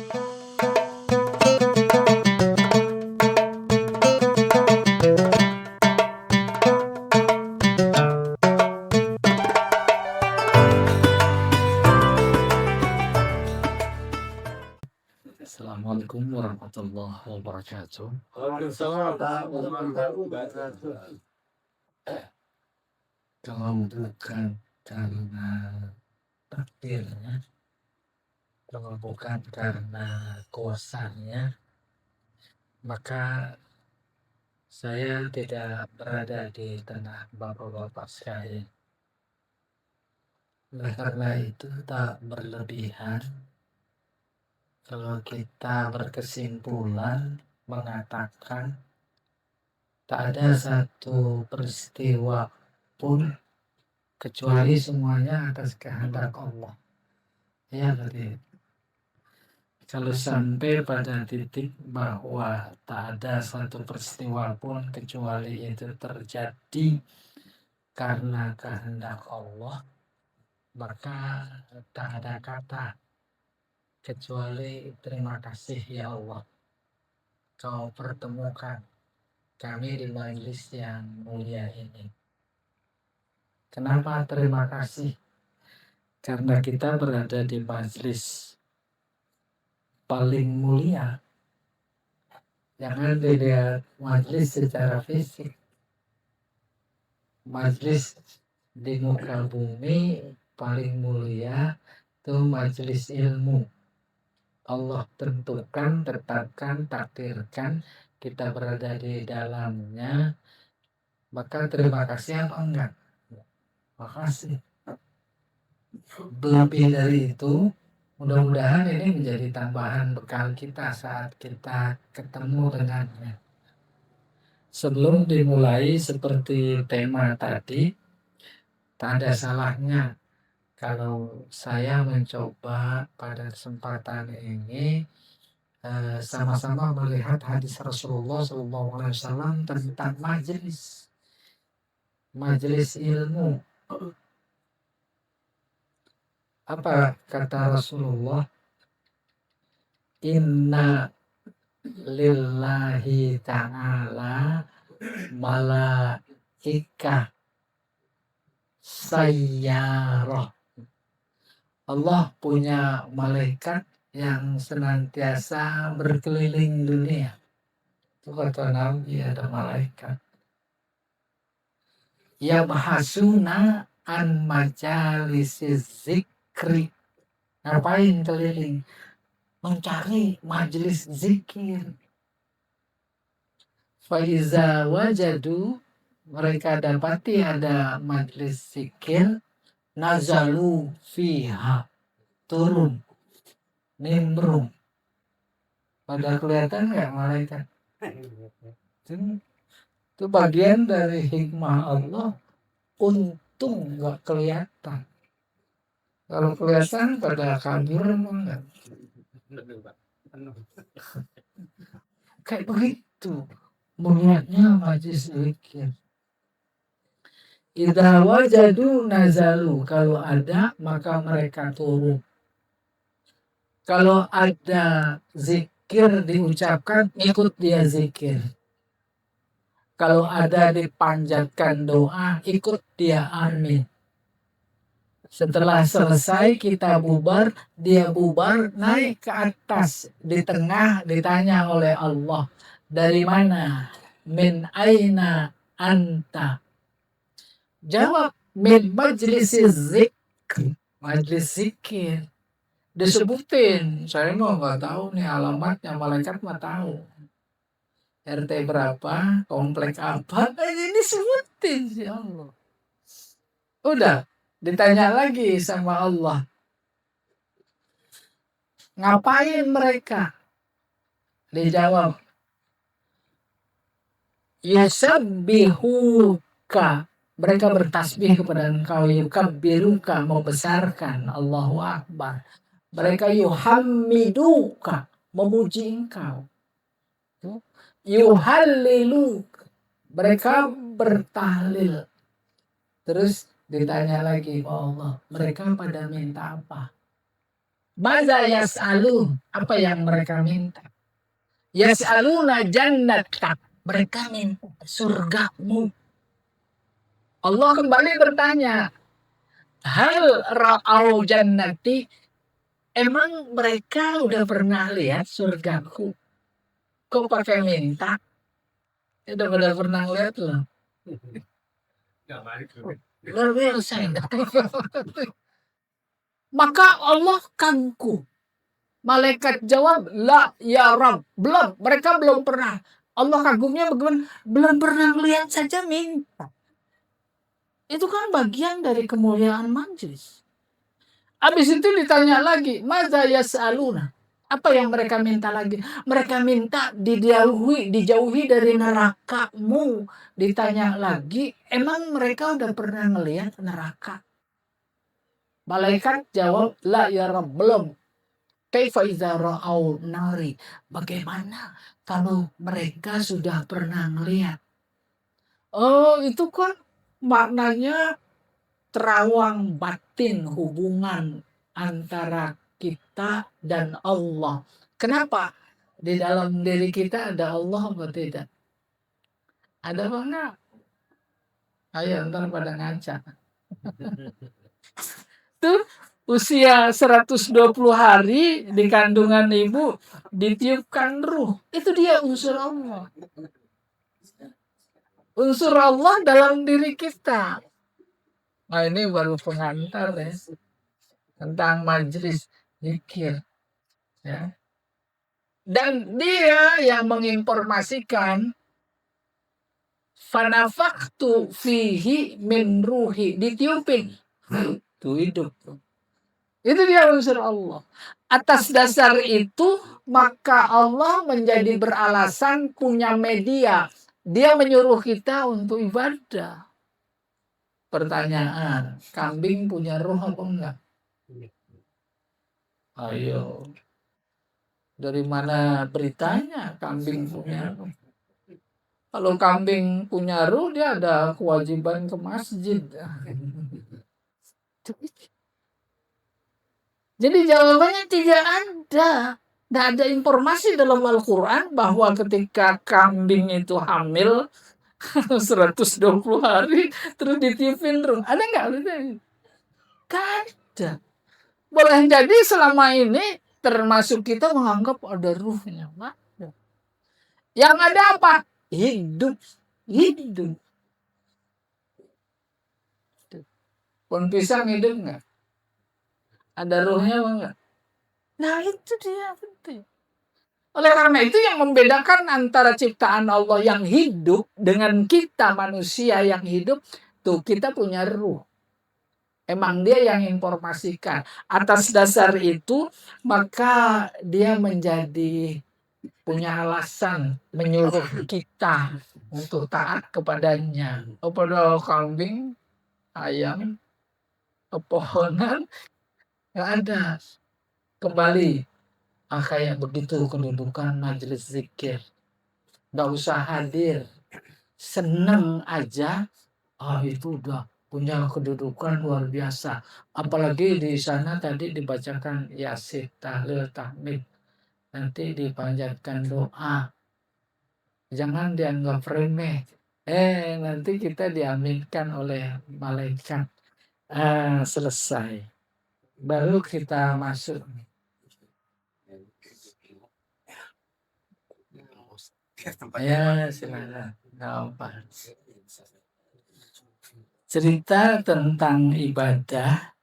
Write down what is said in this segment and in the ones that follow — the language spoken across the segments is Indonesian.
Assalamualaikum warahmatullahi wabarakatuh. Waalaikumsalam warahmatullahi wabarakatuh. Kalau bukan karena takdirnya, kalau bukan karena kuasanya, maka saya tidak berada di tengah bapak-bapak sekalian. Oleh karena itu tak berlebihan kalau kita berkesimpulan mengatakan tak ada satu peristiwa pun kecuali semuanya atas kehendak Allah. Ya, berarti kalau sampai pada titik bahwa tak ada satu peristiwa pun kecuali itu terjadi karena kehendak Allah, maka tak ada kata kecuali terima kasih ya Allah, kau pertemukan kami di majelis yang mulia ini. Kenapa terima kasih? Karena kita berada di majelis paling mulia. Jangan dilihat majelis secara fisik. Majelis di muka bumi paling mulia itu majelis ilmu. Allah tentukan, tetapkan, takdirkan kita berada di dalamnya. Maka terima kasih apa enggak? Makasih. Lebih dari itu, mudah-mudahan ini menjadi tambahan bekal kita saat kita ketemu dengannya. Sebelum dimulai seperti tema tadi, tak ada salahnya kalau saya mencoba pada kesempatan ini sama-sama melihat hadis Rasulullah SAW tentang majelis ilmu. Apa kata Rasulullah? Inna lillahi ta'ala malaikah sayyarah. Allah punya malaikat yang senantiasa berkeliling dunia. Itu kata Nabi, ada malaikat. Yabhasuna an majalisiz zikri. Ngapain keliling? Mencari majelis zikir. Faiza wajadu, mereka dapati ada majelis zikir, nazalu fiha, turun, nimbrung. Pada kelihatan nggak malaikat? Itu bagian dari hikmah Allah. Untung nggak kelihatan. Kalau kelihatan pada kabur enggak. Kayak begitu mulianya majelis zikir. Idza wajadu nazalu, kalau ada maka mereka turun. Kalau ada zikir diucapkan, ikut dia zikir. Kalau ada dipanjatkan doa, ikut dia amin. Setelah selesai kita bubar, dia bubar, naik ke atas. Di tengah ditanya oleh Allah, dari mana? Min aina anta? Jawab, min majlis zikr, majelis zikir. Disebutin, saya mah nggak tahu nih alamatnya, malaikat mah tahu. RT berapa, komplek apa, ini disebutin si Allah. Udah, ditanya lagi sama Allah, ngapain mereka? Dijawab, yusabbihuka, mereka bertasbih kepada engkau, yukabbiruka, membesarkan, Allahu Akbar. Mereka yuhammiduka, memuji engkau. Yuhalliluka, mereka bertahlil. Terus ditanya lagi, Allah, mereka pada minta apa? Maza yas'alun, apa yang mereka minta? Yas'aluna jannatak, mereka minta surgamu. Allah kembali bertanya, hal ra'au jannati, emang mereka udah pernah lihat surgaku? Kok pakai minta? Udah pernah lihat loh. Luar biasa. Maka Allah kagum. Malaikat jawab, la ya Rabb, belum, mereka belum pernah. Allah kagumnya bagaimana? Belum pernah lihat saja minta. Itu kan bagian dari kemuliaan majelis. Habis itu ditanya lagi, madza yas'aluna, apa yang mereka minta lagi? Mereka minta dijauhi dari nerakamu. Ditanya lagi, emang mereka udah pernah ngelihat neraka? Malaikat jawab, la ya Rabb, belum. Kaifa idza ra'au nari, bagaimana kalau mereka sudah pernah ngelihat? Oh, itu kan maknanya terawang batin hubungan antara kita dan Allah. Kenapa? Di dalam diri kita ada Allah atau tidak? Ada apa enggak? Ayo ntar pada ngaca. Tuh usia 120 hari di kandungan ibu ditiupkan ruh. Itu dia unsur Allah. Unsur Allah dalam diri kita. Nah, ini baru pengantar ya tentang majelis zikir ya. Dan dia yang menginformasikan fanafaktu fihi min ruhi, ditiupin tuh hidup. Itu dia unsur Allah. Atas dasar itu maka Allah menjadi beralasan punya media. Dia menyuruh kita untuk ibadah. Pertanyaan, kambing punya roh apa enggak? Ayo. Dari mana beritanya kambing punya roh? Kalau kambing punya roh, dia ada kewajiban ke masjid. Jadi jawabannya tidak ada. Tidak ada informasi dalam Al-Quran bahwa ketika kambing itu hamil 120 hari terus ditiupin roh. Ada nggak? Nggak ada. Boleh jadi selama ini termasuk kita menganggap ada ruhnya. Yang ada apa? Hidup. Hidup. Pohon pisang hidup nggak? Ada ruhnya apa enggak? Nah itu dia penting. Oleh karena itu yang membedakan antara ciptaan Allah yang hidup dengan kita manusia yang hidup, tuh kita punya ruh. Emang dia yang informasikan. Atas dasar itu maka dia menjadi punya alasan menyuruh kita untuk taat kepadanya. Kepada kambing, ayam, pepohonan, nggak ada. Kembali, kayak begitu kedudukan majelis zikir. Nggak usah hadir, seneng aja, itu udah punya kedudukan luar biasa. Apalagi di sana tadi dibacakan yasin, tahlil, tahmid, nanti dipanjatkan doa. Jangan dianggap remeh. Nanti kita diaminkan oleh malaikat. Selesai. Baru kita masuk. Ya, silakan. Apa? Cerita tentang ibadah,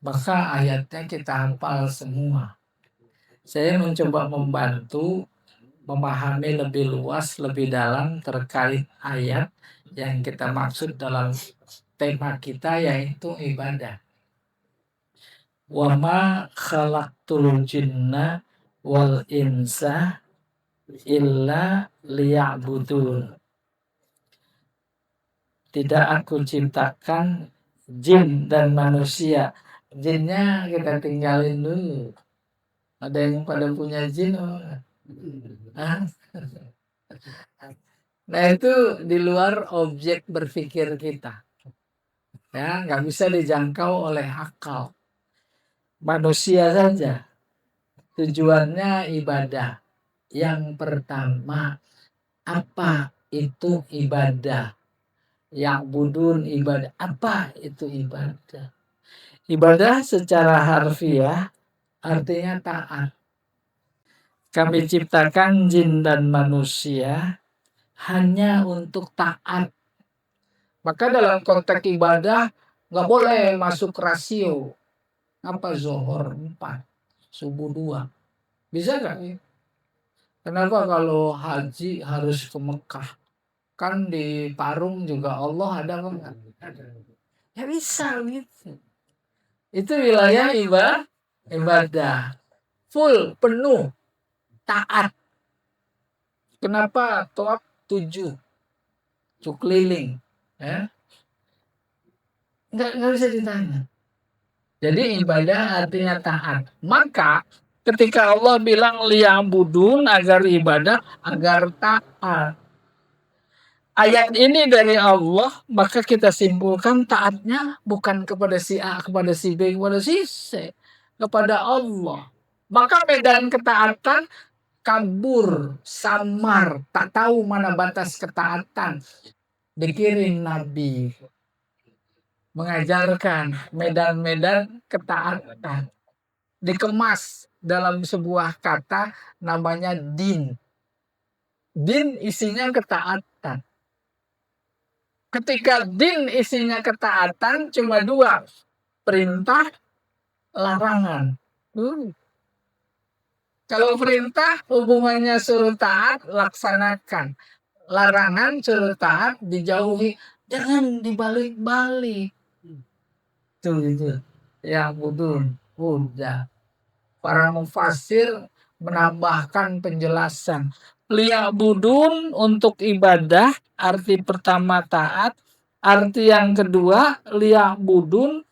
maka ayatnya kita hafal semua. Saya mencoba membantu memahami lebih luas, lebih dalam terkait ayat yang kita maksud dalam tema kita, yaitu ibadah. Wa ma khalaqtul jinna wal insa illa liya'budun. Tidak aku ciptakan jin dan manusia. Jinnya kita tinggalin dulu. Ada yang pada punya jin? Nah itu di luar objek berpikir kita. Ya, nggak bisa dijangkau oleh akal. manusia saja. Tujuannya ibadah. Yang pertama, apa itu ibadah? Yang budun ibadah. Apa itu ibadah? Ibadah secara harfiah artinya taat. Kami ciptakan jin dan manusia hanya untuk taat. Maka dalam konteks ibadah nggak boleh masuk rasio. Apa zohor 4, subuh 2. Bisa nggak? Kenapa kalau haji harus ke Mekah? Kan di Parung juga Allah ada nggak? Ya bisa gitu. Itu wilayah ibadah. Full, penuh, taat. Kenapa tawaf 7? Keliling. Ya? Nggak bisa ditanya. Jadi ibadah artinya taat. Maka ketika Allah bilang liya'budun, agar ibadah, agar taat. Ayat ini dari Allah, maka kita simpulkan taatnya bukan kepada si A, kepada si B, kepada si C, kepada Allah. Maka medan ketaatan kabur, samar, tak tahu mana batas ketaatan. Dikirim Nabi mengajarkan medan-medan ketaatan. Dikemas dalam sebuah kata namanya din. Din isinya ketaatan. Ketika din isinya ketaatan cuma 2. Perintah, larangan. Kalau perintah hubungannya suruh taat, laksanakan. Larangan suruh taat, dijauhi. Jangan dibalik-balik. Itu. Ya budun. Udah. Para mufasir menambahkan penjelasan. Liya'budun untuk ibadah, arti pertama taat, arti yang kedua liya'budun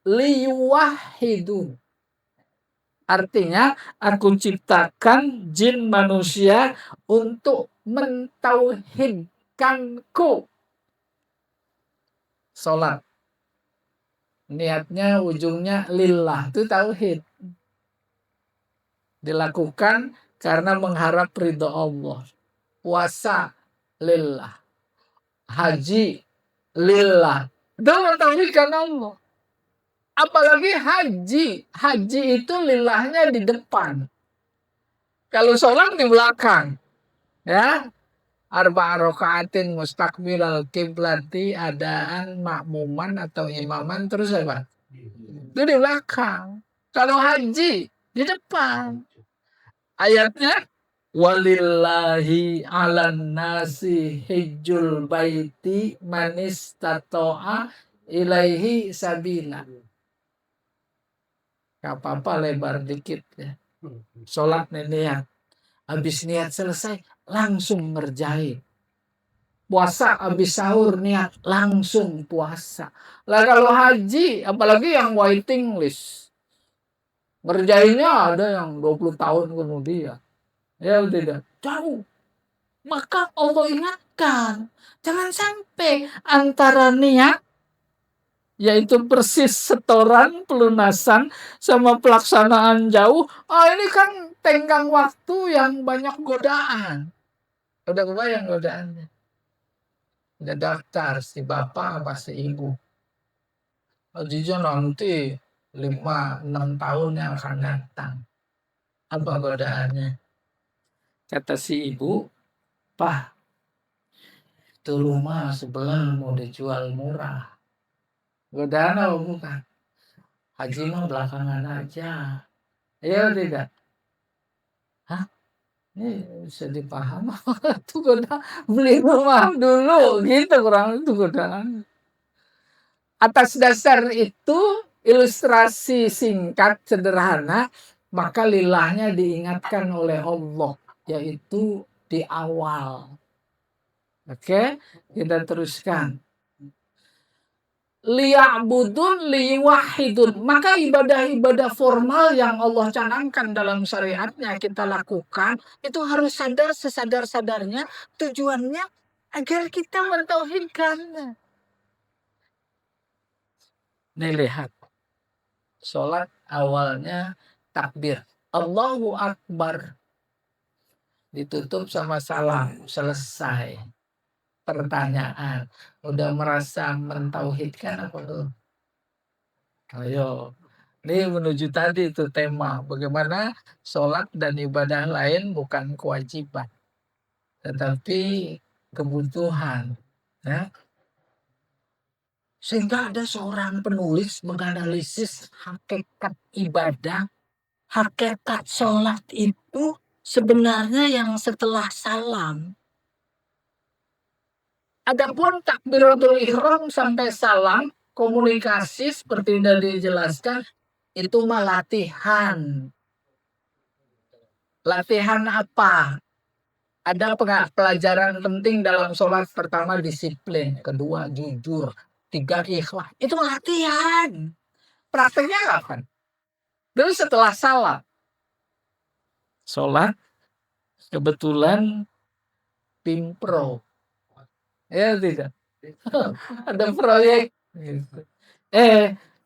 liyuwahhidun. Artinya aku ciptakan jin manusia untuk mentauhidkanku. Salat. Niatnya ujungnya lillah, itu tauhid. Dilakukan karena mengharap ridho Allah. Puasa lillah. Haji lillah. Itu mentauhidkan Allah. Apalagi haji. Haji itu lillahnya di depan. Kalau sholat di belakang. Ya. Arba'a rakaatin mustaqbilal kiblati, adaan, makmuman atau imaman, terus apa? Itu di belakang. Kalau haji di depan. Ayatnya walillahi 'alan nasi hijjul baiti man istata'a ilaihi sabila. Gak apa-apa lebar dikit ya. Sholat niat. Habis niat selesai langsung ngerjain. Puasa habis sahur niat langsung puasa. Lah kalau haji apalagi yang waiting list. Ngerjainnya ada yang 20 tahun kemudian. Ya tidak. Jauh. Maka Allah ingatkan. Jangan sampai antara niat, yaitu persis setoran pelunasan, sama pelaksanaan jauh. Ini kan tenggang waktu yang banyak godaan. Udah kebayang godaannya. Udah daftar si bapak apa si ibu. Hajinya nanti 5-6 tahun yang akan datang. Apa godaannya? Kata si ibu, Pak, itu rumah sebelah mau dijual murah. Godaan apa bukan? Haji mah belakangan aja. Iya tidak? Hah? Ini bisa dipaham. Itu godaan beli rumah dulu. Gitu kurang itu godaan. Atas dasar itu ilustrasi singkat sederhana, maka lillahnya diingatkan oleh Allah, yaitu di awal. Oke, kita teruskan. Liya'budun liwahidun. Maka ibadah-ibadah formal yang Allah canangkan dalam syariatnya kita lakukan, itu harus sadar sesadar-sadarnya tujuannya agar kita mentauhidkan. Nih lihat. Sholat awalnya takbir. Allahu Akbar. Ditutup sama salam. Selesai. Pertanyaan. Udah merasa mentauhidkan apa belum? Ayo. Ini menuju tadi itu tema. Bagaimana sholat dan ibadah lain bukan kewajiban. Tetapi kebutuhan. Ya. Sehingga ada seorang penulis menganalisis hakikat ibadah, hakikat sholat itu sebenarnya yang setelah salam. Adapun takbiratul ihram sampai salam, komunikasi seperti yang dijelaskan, itu mah latihan. Latihan apa? Ada pelajaran penting dalam sholat. Pertama disiplin, kedua jujur, tiga ikhlas. Itu latihan. Prakteknya kapan? Dulu setelah salam. Sholat kebetulan tim pro. Ya tidak. Ada proyek.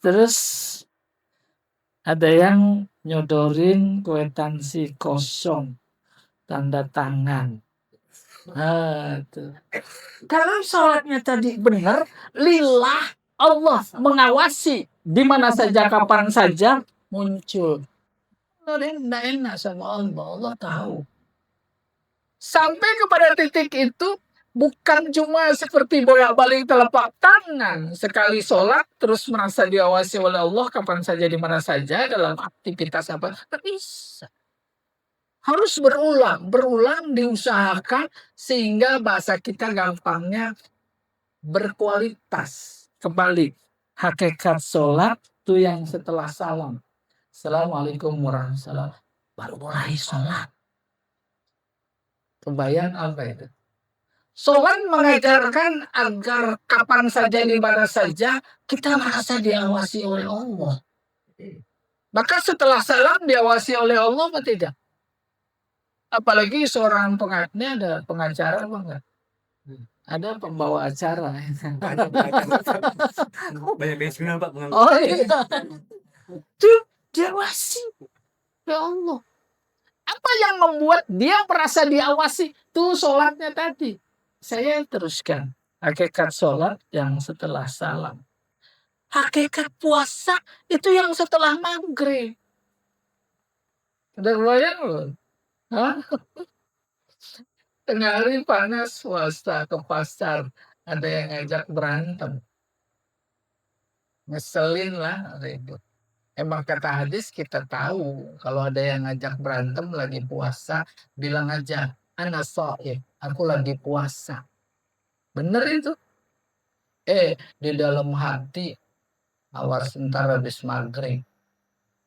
Terus ada yang nyodorin kwitansi kosong. Tanda tangan. Tuh. Kalau sholatnya tadi benar, lillah, Allah mengawasi di mana saja, kapan saja muncul. Tidak enak sama Allah, Allah tahu. Sampai kepada titik itu bukan cuma seperti bolak-balik telapak tangan. Sekali sholat terus merasa diawasi oleh Allah kapan saja, di mana saja, dalam aktivitas apa. Tidak bisa. Harus berulang diusahakan sehingga bahasa kita gampangnya berkualitas. Kembali, hakikat sholat itu yang setelah salam. Assalamualaikum warahmatullahi wabarakatuh. Baru mulai sholat. Kebayang apa itu? Sholat mengajarkan agar kapan saja, di mana saja, kita merasa diawasi oleh Allah. Maka setelah salam diawasi oleh Allah atau tidak? Apalagi seorang pengajarnya, ada pengacara apa enggak? Ada pembawa acara. Banyak yang Pak. Oh iya. Tuh, diawasi ya Allah. Apa yang membuat dia merasa diawasi? Tuh sholatnya tadi. Saya teruskan. Hakikat sholat yang setelah salam. Hakikat puasa itu yang setelah maghrib. Udah kebayang loh? Hah? Tengah hari panas, puasa ke pasar, ada yang ngajak berantem, ngeselin lah, ribut. Emang kata hadis kita tahu kalau ada yang ngajak berantem lagi puasa, bilang aja ana shaim, aku lagi puasa. Bener itu. Di dalam hati awas ntar habis maghrib.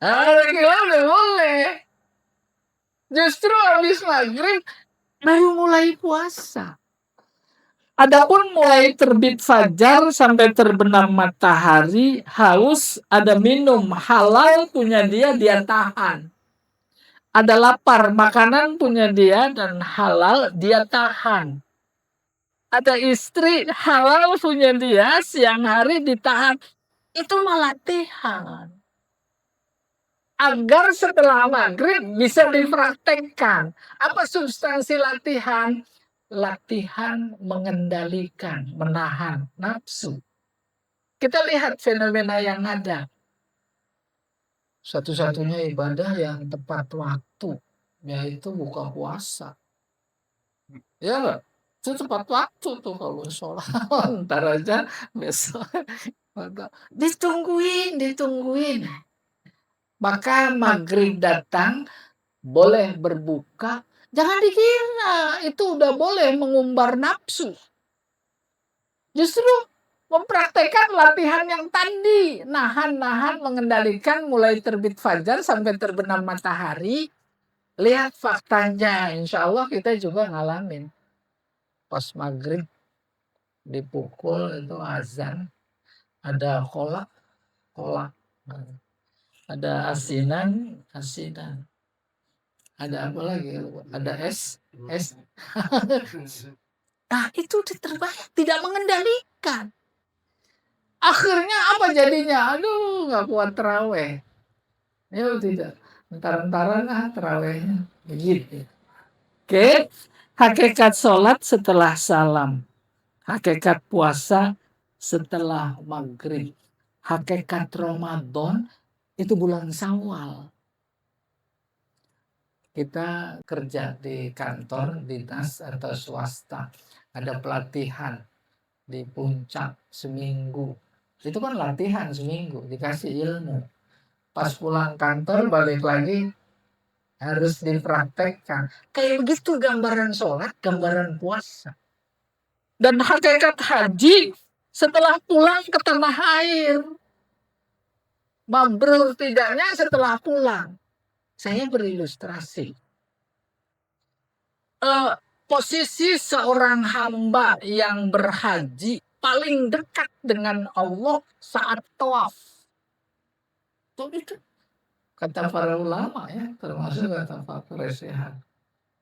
Gimana boleh? Justru habis maghrib baru mulai puasa. Adapun mulai terbit fajar sampai terbenam matahari, haus, ada minum, halal punya dia tahan. Ada lapar, makanan punya dia dan halal dia tahan. Ada istri, halal punya dia, siang hari ditahan. Itu malah latihan. Agar setelah maghrib bisa dipraktekkan. Apa substansi latihan? Latihan mengendalikan, menahan nafsu. Kita lihat fenomena yang ada. Satu-satunya ibadah yang tepat waktu, yaitu buka puasa. Ya nggak? Itu tepat waktu tuh kalau sholat. Ntar aja besok. Ditungguin. Maka maghrib datang, boleh berbuka. Jangan dikira itu udah boleh mengumbar nafsu. Justru mempraktekkan latihan yang tadi. Nahan, mengendalikan mulai terbit fajar sampai terbenam matahari. Lihat faktanya. Insya Allah kita juga ngalamin. Pas maghrib dipukul itu azan. Ada kolak. Ada asinan. Ada apa lagi? Ada es. Nah itu terbayang, tidak mengendalikan. Akhirnya apa jadinya? Aduh, nggak kuat terawih. Ya tidak. Entar-entaran terawihnya. Begitu. Oke. Hakikat sholat setelah salam. Hakikat puasa setelah maghrib. Hakikat Ramadan itu bulan Syawal. Kita kerja di kantor, dinas atau swasta. Ada pelatihan di puncak seminggu. Itu kan latihan seminggu, dikasih ilmu. Pas pulang kantor balik lagi harus dipraktekkan. Kayak begitu gambaran sholat, gambaran puasa. Dan hakikat haji setelah pulang ke tanah air. Mabrur tidaknya setelah pulang. Saya berilustrasi. Posisi seorang hamba yang berhaji paling dekat dengan Allah saat tawaf. Itu kata para ulama ya, termasuk kata Pak Presiden.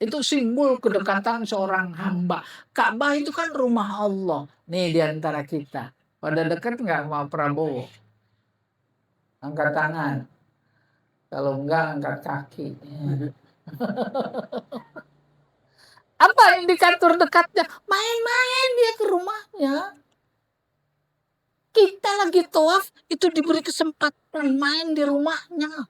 Itu simbol kedekatan seorang hamba. Ka'bah itu kan rumah Allah. Nih di antara kita. Pada dekat nggak sama Prabowo? Angkat tangan. Kalau enggak, angkat kaki. Apa indikator dekatnya? Main-main dia ke rumahnya. Kita lagi tawaf, itu diberi kesempatan main di rumahnya.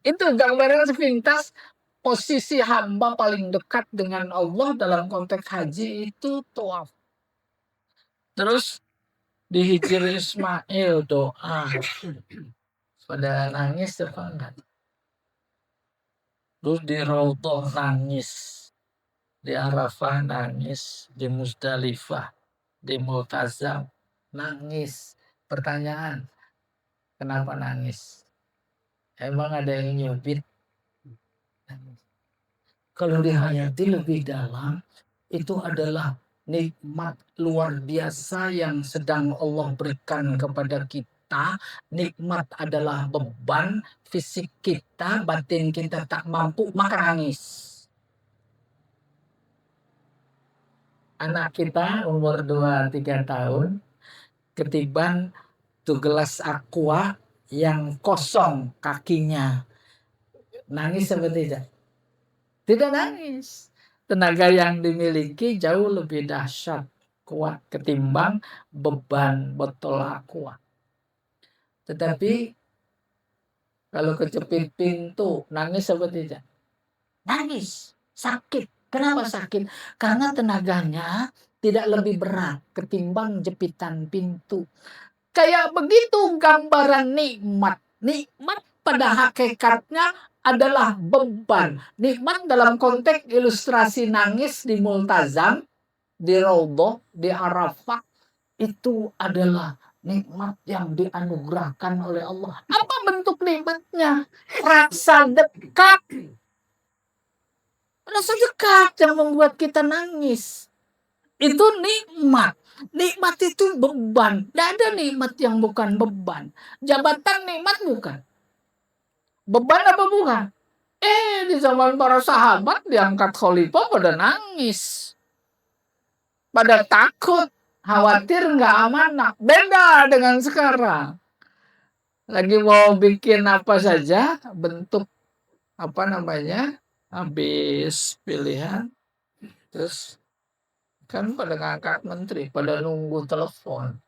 Itu gambaran sepintas posisi hamba paling dekat dengan Allah dalam konteks haji itu tawaf. Terus di Hijr Ismail doa. Pada nangis apa enggak? Terus di Raudhah nangis. Di Arafah nangis. Di Muzdalifah. Di Multazam nangis. Pertanyaan, kenapa nangis? Emang ada yang nyubit? Kalau dihayati lebih dalam, itu adalah nikmat luar biasa yang sedang Allah berikan kepada kita. Nikmat adalah beban fisik kita, batin kita tak mampu, maka nangis. Anak kita umur 2-3 tahun, ketiban tuh gelas aqua yang kosong kakinya. Nangis apa tidak? Tidak nangis. Tenaga yang dimiliki jauh lebih dahsyat, kuat ketimbang beban botol aqua. Tetapi kalau kecepit pintu, nangis apa tidak? Nangis, sakit. Kenapa sakit? Karena tenaganya tidak lebih berat ketimbang jepitan pintu. Kayak begitu gambaran nikmat. Nikmat pada hakikatnya adalah beban. Nikmat dalam konteks ilustrasi nangis di Multazam, di Raudhah, di Arafah, itu adalah nikmat yang dianugerahkan oleh Allah. Apa bentuk nikmatnya? Rasa dekat. Rasa dekat yang membuat kita nangis. Itu nikmat. Nikmat itu beban. Tidak ada nikmat yang bukan beban. Jabatan nikmat bukan. Beban apa bukan? Di zaman para sahabat diangkat khalifah pada nangis. Pada takut. Khawatir nggak amanah. Beda dengan sekarang. Lagi mau bikin apa saja. Bentuk habis pilihan. Terus kan pada ngangkat menteri, pada nunggu telepon.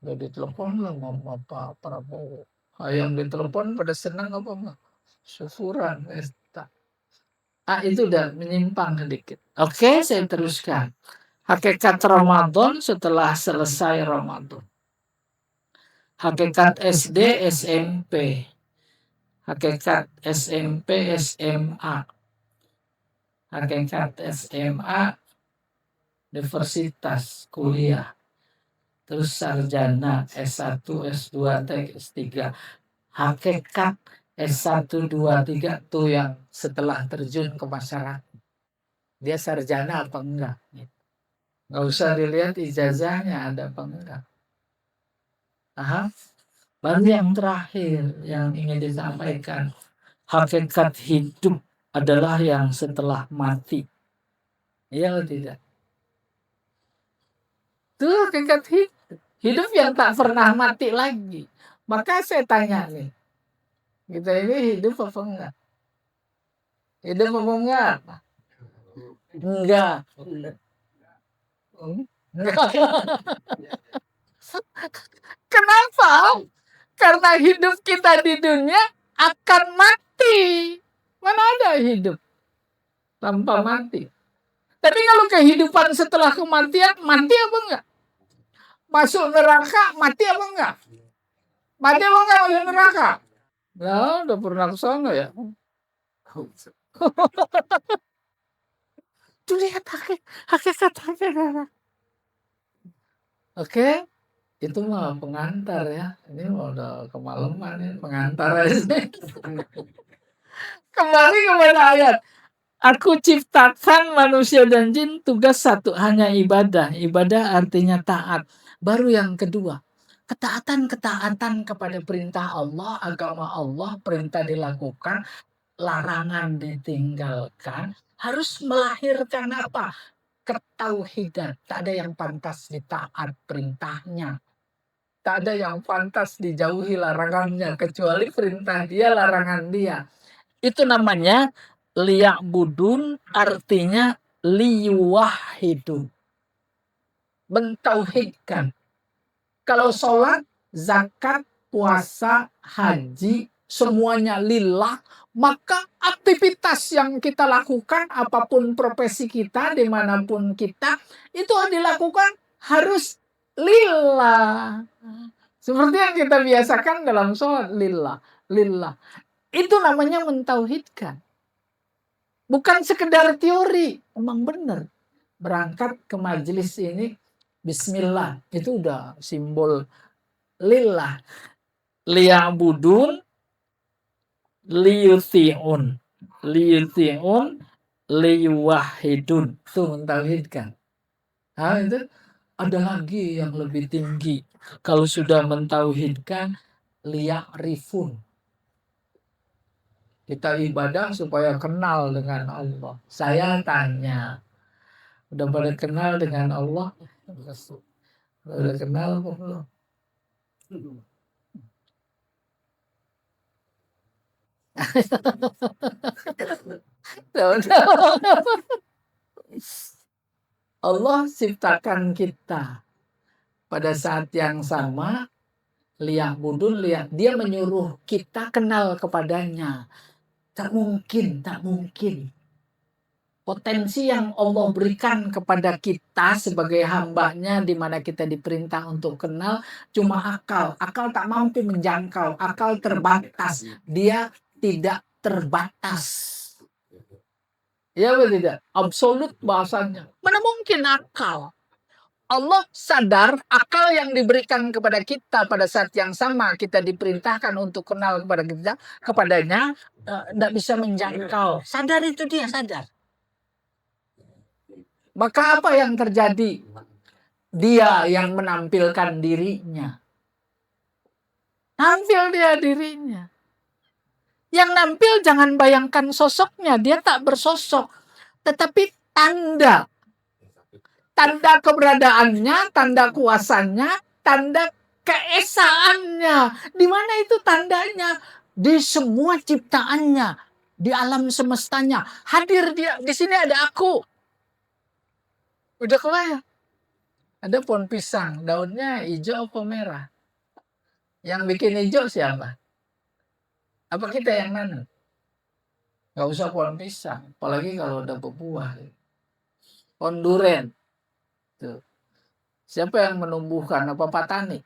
Udah ditelepon lah ngomong Pak Prabowo. Yang ditelepon pada senang apa enggak? Syukuran. Itu udah menyimpang sedikit. Oke, saya teruskan. Hakikat Ramadan setelah selesai Ramadan. Hakikat SD, SMP. Hakikat SMP, SMA. Hakikat SMA, universitas, kuliah. Terus sarjana, S1, S2, S3. Hakikat S1, 2, 3 tuh yang setelah terjun ke masyarakat. Dia sarjana apa enggak? Nggak usah dilihat ijazahnya ada apa enggak. Baru yang terakhir yang ingin disampaikan. Hakikat hidup adalah yang setelah mati. Iya atau tidak? Itu hakikat hidup. hidup yang tak pernah mati lagi. Maka saya tanya nih, kita ini hidup apa enggak? Hidup apa enggak? Enggak. Enggak. Kenapa? Karena hidup kita di dunia akan mati. Mana ada hidup tanpa mati? Tapi kalau kehidupan setelah kematian, mati apa enggak? Masuk neraka, mati apa enggak? Mati apa enggak masuk neraka? Nah, udah pernah ke sana ya? Tuh lihat hakikat. Oke, itu mah pengantar ya. Ini udah kemalaman ya, pengantar aja. Kembali kepada ayat. Aku ciptakan manusia dan jin tugas satu, hanya ibadah. Ibadah artinya taat. Baru yang kedua, ketaatan kepada perintah Allah, agama Allah, perintah dilakukan, larangan ditinggalkan, harus melahirkan apa? Ketauhidan. Tak ada yang pantas ditaat perintahnya. Tak ada yang pantas dijauhi larangannya, kecuali perintah dia, larangan dia. Itu namanya liya'budun, artinya liyuwahidun, mentauhidkan. Kalau sholat, zakat, puasa, haji, semuanya lillah, maka aktivitas yang kita lakukan, apapun profesi kita, dimanapun kita, itu dilakukan harus lillah. Seperti yang kita biasakan dalam sholat, lillah, lillah. Itu namanya mentauhidkan. Bukan sekedar teori, emang benar. Berangkat ke majelis ini, bismillah, itu udah simbol lillah. Liya'budun, liyuthi'un, liyuwahidun. Itu mentauhidkan. Nah, itu ada lagi yang lebih tinggi. Kalau sudah mentauhidkan, liya'rifun. Kita ibadah supaya kenal dengan Allah. Saya tanya, udah pada kenal dengan Allah? Udah kenal apa belum? Allah ciptakan kita pada saat yang sama, liya'budun, dia menyuruh kita kenal kepadanya. Tak mungkin. Potensi yang Allah berikan kepada kita sebagai hambanya, di mana kita diperintah untuk kenal, cuma akal. Akal tak mampu menjangkau, akal terbatas. Dia tidak terbatas. Ya betul tidak? Absolut bahasanya. Mana mungkin akal? Allah sadar akal yang diberikan kepada kita pada saat yang sama kita diperintahkan untuk kenal kepadanya tidak bisa menjangkau. Sadar itu dia, sadar. Maka apa yang terjadi? Dia yang menampilkan dirinya. Tampil dia dirinya. Yang nampil jangan bayangkan sosoknya, dia tak bersosok, tetapi tanda keberadaannya, tanda kuasanya, tanda keesaannya. Di mana itu tandanya? Di semua ciptaannya, di alam semestanya. Hadir dia. Di sini ada aku. Udah kebayang? Ada pohon pisang, daunnya hijau atau merah? Yang bikin hijau siapa? Apa kita yang nanam? Gak usah pohon pisang, apalagi kalau udah berbuah. Pohon duren. Tuh. Siapa yang menumbuhkan? Apa petani?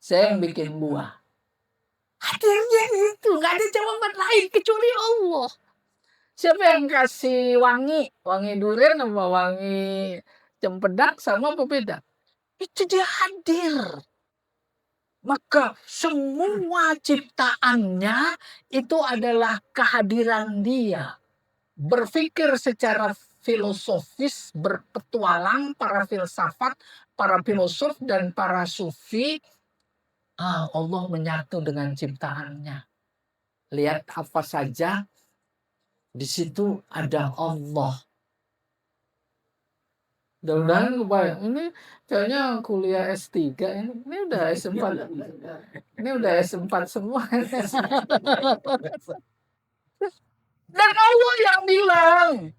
Saya yang bikin buah. Hadirnya itu, nggak ada jawaban lain kecuali Allah. Siapa yang kasih wangi durian sama wangi cempedak sama apa beda? Itu dia hadir. Maka semua ciptaannya itu adalah kehadiran dia. Berpikir secara filosofis, berpetualang, para filsafat, para filosof dan para sufi, Allah menyatu dengan ciptaannya. Lihat apa saja, di situ ada Allah. Mudah-mudahan kebayang. Ini kayaknya kuliah S3 ini. Ini udah S4. Ini udah S4 semua. Dan Allah yang bilang.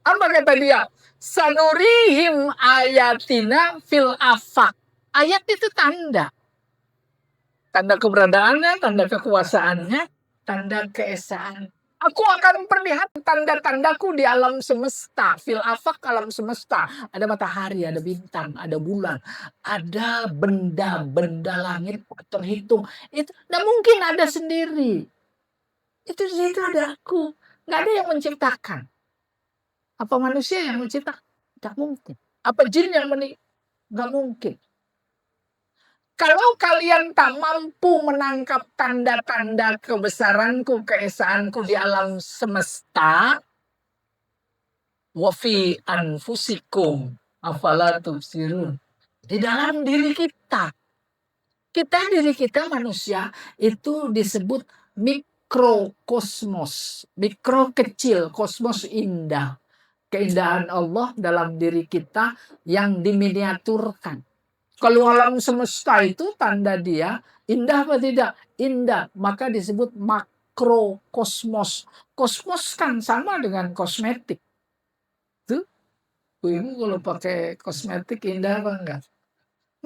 Apa kata dia? Sanurihim ayatina fil afak. Ayat itu tanda. Tanda keberadaannya, tanda kekuasaannya, tanda keesaan. Aku akan perlihatkan tanda-tandaku di alam semesta. Fil afak, alam semesta. Ada matahari, ada bintang, ada bulan. Ada benda-benda langit terhitung. Itu tidak mungkin ada sendiri. Itu di situ ada aku. Nggak ada yang menciptakan. Apa manusia yang menciptakan? Tidak mungkin. Apa jin yang menciptakan? Nggak mungkin. Kalau kalian tak mampu menangkap tanda-tanda kebesaranku, keesaanku di alam semesta, wa fi anfusikum afala tubsirun. Di dalam diri kita. Diri kita manusia itu disebut mikrokosmos. Mikro kecil, kosmos indah. Keindahan Allah dalam diri kita yang diminiaturkan. Kalau alam semesta itu tanda dia indah apa tidak? Indah, maka disebut makrokosmos. Kosmos kan sama dengan kosmetik. Tuh, ibu kalau pakai kosmetik indah apa enggak?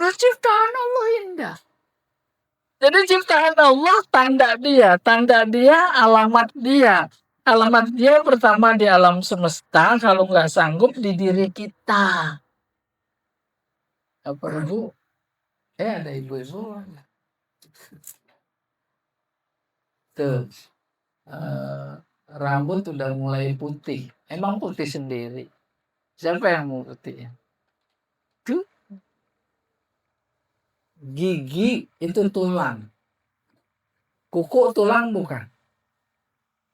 Nah, ciptaan Allah indah. Jadi ciptaan Allah tanda dia, alamat dia. Alamat dia pertama di alam semesta, kalau nggak sanggup di diri kita. Apa ibu? Ada ibu-ibu. Tuh, rambut udah mulai putih. Emang putih sendiri. Siapa yang mau putih? Tuh, gigi itu tulang. Kuku tulang bukan.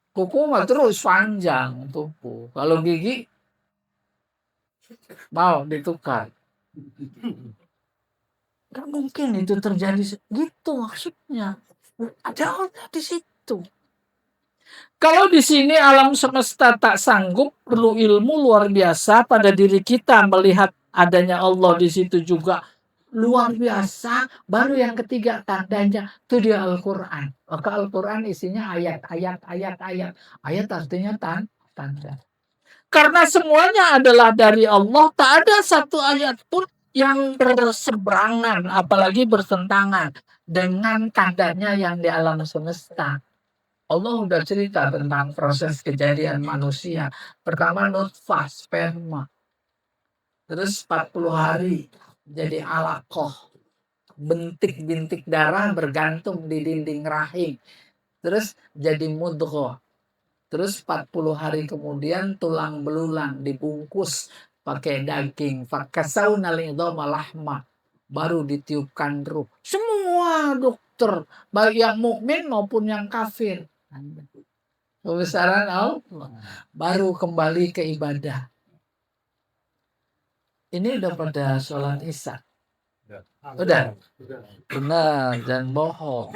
Kuku mah terus panjang tubuh. Kalau gigi mau ditukar. Gak mungkin itu terjadi gitu maksudnya. Ada Allah di situ. Kalau di sini alam semesta tak sanggup, perlu ilmu luar biasa pada diri kita melihat adanya Allah di situ juga luar biasa. Baru yang ketiga tandanya itu dia Al-Quran. Maka Al-Quran isinya ayat. Ayat artinya tanda. Karena semuanya adalah dari Allah, tak ada satu ayat pun yang berseberangan, apalagi bertentangan dengan tandanya yang di alam semesta. Allah udah cerita tentang proses kejadian manusia. Pertama nutfah, sperma. Terus 40 hari jadi alaqah. Bintik-bintik darah bergantung di dinding rahim. Terus jadi mudghah. Terus 40 hari kemudian tulang belulang dibungkus pakai daging. Fakasaunal idhama lahma. Baru ditiupkan ruh. Semua dokter, baik yang mukmin maupun yang kafir. Kebesaran Allah. Baru kembali ke ibadah. Ini udah pada sholat isya. Udah. Benar, dan bohong.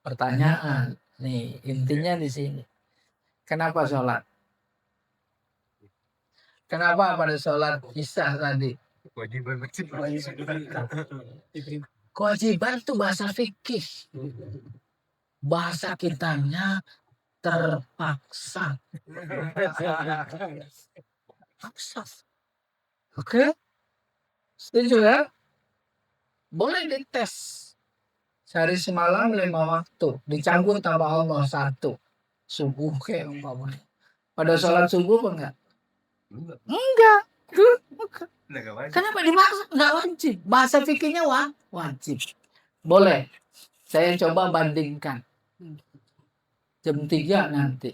Pertanyaan. Nih, intinya di sini. Kenapa sholat? Kenapa pada sholat isya tadi? Kewajiban itu bahasa fikih. Bahasa kitanya terpaksa. Paksa. Oke? Setuju ya? Boleh dites. Sehari semalam 5 waktu. Dicabut sama Allah 1. Subuh kayak umpamanya. Pada sholat subuh apa enggak? Enggak. Kenapa dipaksa? Enggak wajib. Bahasa fikihnya wajib. Boleh. Saya coba bandingkan. Jam 3 nanti.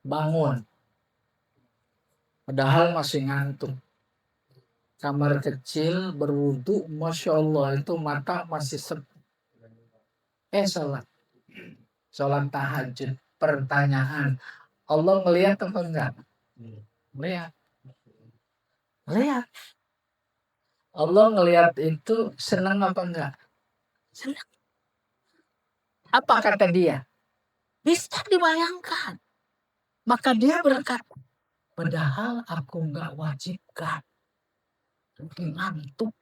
Bangun. Padahal masih ngantuk. Kamar kecil, berwudu, Masya Allah, itu mata masih sepi. Sholat tahajud. Pertanyaan, Allah melihat apa enggak? Melihat. Allah ngelihat itu senang apa enggak? Senang. Apa kata dia? Bisa dibayangkan. Maka dia berkata, Padahal aku nggak wajibkan. Lagi ngantuk.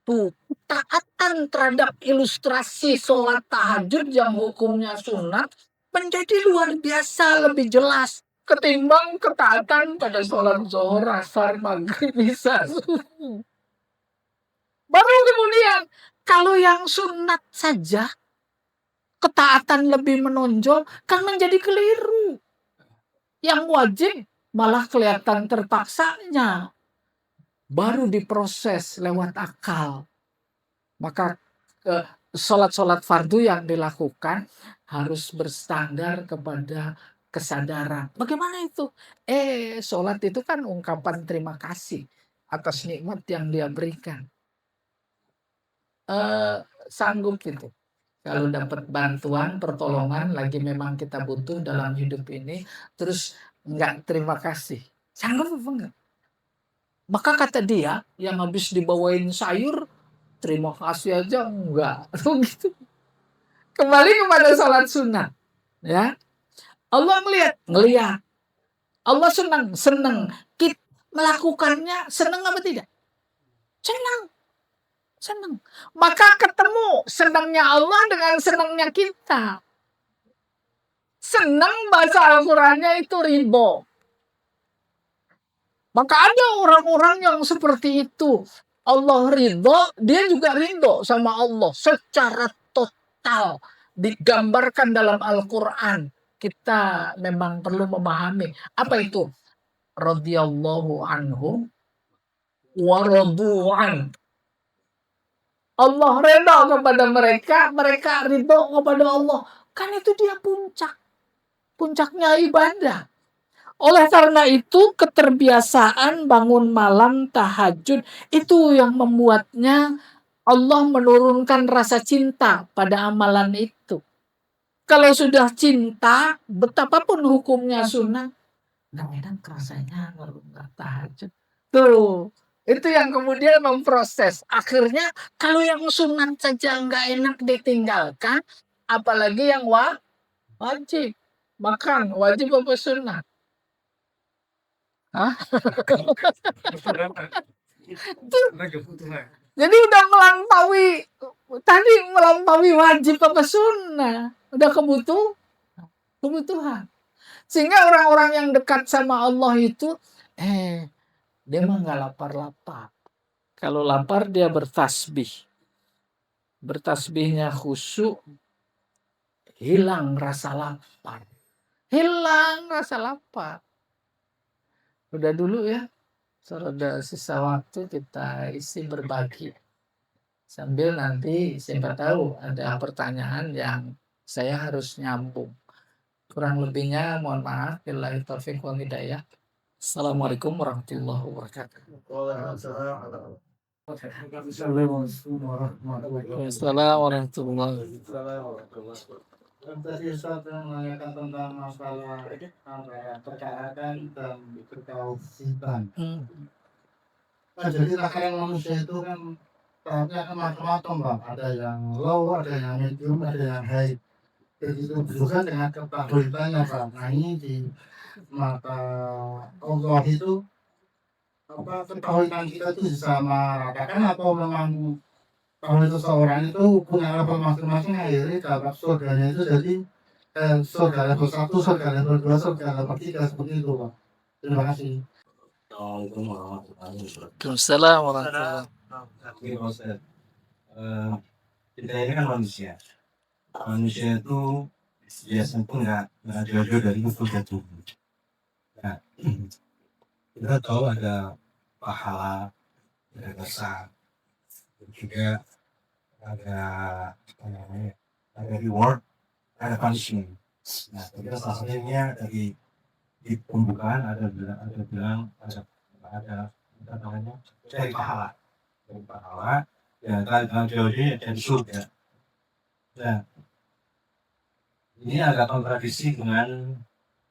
Tuh, taatan terhadap ilustrasi sholat tahajud yang hukumnya sunat menjadi luar biasa lebih jelas ketimbang ketaatan pada sholat zuhur, asar, maghrib, isya, subuh. Baru kemudian kalau yang sunat saja ketaatan lebih menonjol kan menjadi keliru. Yang wajib malah kelihatan terpaksanya. Baru diproses lewat akal. Maka sholat-sholat fardu yang dilakukan harus berstandar kepada kesadaran. Bagaimana itu? Sholat itu kan ungkapan terima kasih atas nikmat yang dia berikan. Sanggup gitu. Kalau dapat bantuan, pertolongan, lagi memang kita butuh dalam hidup ini, terus nggak terima kasih. Sanggup apa enggak? Maka kata dia, yang habis dibawain sayur, terima kasih aja enggak. Gitu. Kembali kepada sholat sunat. Ya. Allah ngelihat. Allah senang. Kita melakukannya senang apa tidak? Senang. Maka ketemu senangnya Allah dengan senangnya kita. Senang bahasa Al-Qurannya itu ridho. Maka ada orang-orang yang seperti itu. Allah ridho, dia juga ridho sama Allah secara total. Digambarkan dalam Al-Quran. Kita memang perlu memahami. Apa itu? Radhiyallahu anhum wa radu'an. Allah ridho kepada mereka ridho kepada Allah. Kan itu dia puncaknya ibadah. Oleh karena itu keterbiasaan bangun malam tahajud itu yang membuatnya Allah menurunkan rasa cinta pada amalan itu. Kalau sudah cinta, betapapun hukumnya sunnah, nggak enak rasanya kalau nggak tahajud. Tuh, itu yang kemudian memproses. Akhirnya kalau yang sunat saja nggak enak ditinggalkan, apalagi yang wajib. Makan wajib apa sunat? Hah? Jadi udah melampaui wajib apa sunnah, udah kebutuhan. Sehingga orang-orang yang dekat sama Allah itu, dia mah nggak lapar-lapar. Kalau lapar dia bertasbih. Bertasbihnya khusyuk, hilang rasa lapar. Udah dulu ya. Sudah sisa waktu kita isi berbagi. Sambil nanti siapa tahu ada pertanyaan yang saya harus nyambung. Kurang lebihnya mohon maaf. Billahi taufiq wal hidayah. Assalamualaikum warahmatullahi wabarakatuh. Assalamualaikum warahmatullahi wabarakatuh. Tadi Ustaz yang menanyakan tentang masalah perkataan dan ketauhidan. Nah, jadi takaran manusia itu kan tahapnya kan macam-macam, Bang. Ada yang low, ada yang medium, ada yang high. Begitu juga dengan ketauhidannya, Bang. Nah, ini di mata Allah itu apa ketauhidan kita itu bisa meratakan atau memang kalau itu seorang itu punya level masing-masing akhirnya dapat surganya itu jadi surga level 1, surga level 2, surga level 3 seperti itu, Pak. Terima kasih. Assalamualaikum warahmatullahi wabarakatuh. Kita ini kan manusia. Manusia itu biasanya itu nggak jauh-jauh dari itu jatuh. Nah, kita tahu ada pahala, ada dosa, juga ada reward, ada punishment. Nah, kita salah satunya dari di pembukaan ada bilang ada namanya cari pahala, ya kan jauhnya dari surga. Nah, ini agak kontradiksi dengan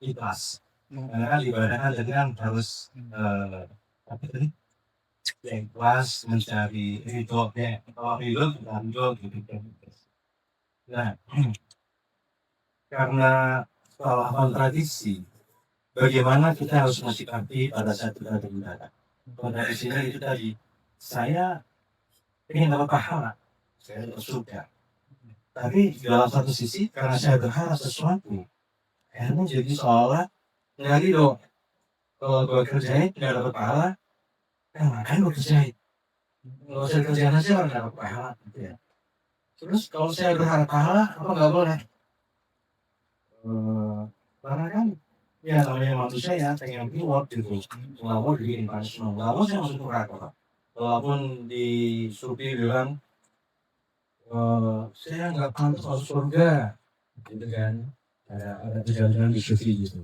ikhlas. Karena kan ibadah kan jadi kan harus apa tadi? Ikhlas mencari ridhonya, kalau ridho gitu kan. Nah, karena salah kontradiksi, bagaimana kita harus mensikapi pada saat kita beribadah. Kalau dari sini itu tadi, saya ingin dapat pahala, saya dapat surga. Tapi dalam satu sisi, karena saya berharap sesuatu, akhirnya jadi seolah nggak ridho. Kalau gue kerjain nggak dapat pahala, ngapain gue kerjain? Kalau saya kerjain aja nggak dapat pahala, gitu ya. Terus kalau saya berharap pahala, apa nggak boleh? Karena kan ya namanya manusia ya pengen reward gitu, nggak mau dibikin punishment, nggak mau saya masuk neraka. Walaupun di Supi bilang saya nggak pantas masuk surga, gitu kan, ada kejadian di Sufi gitu.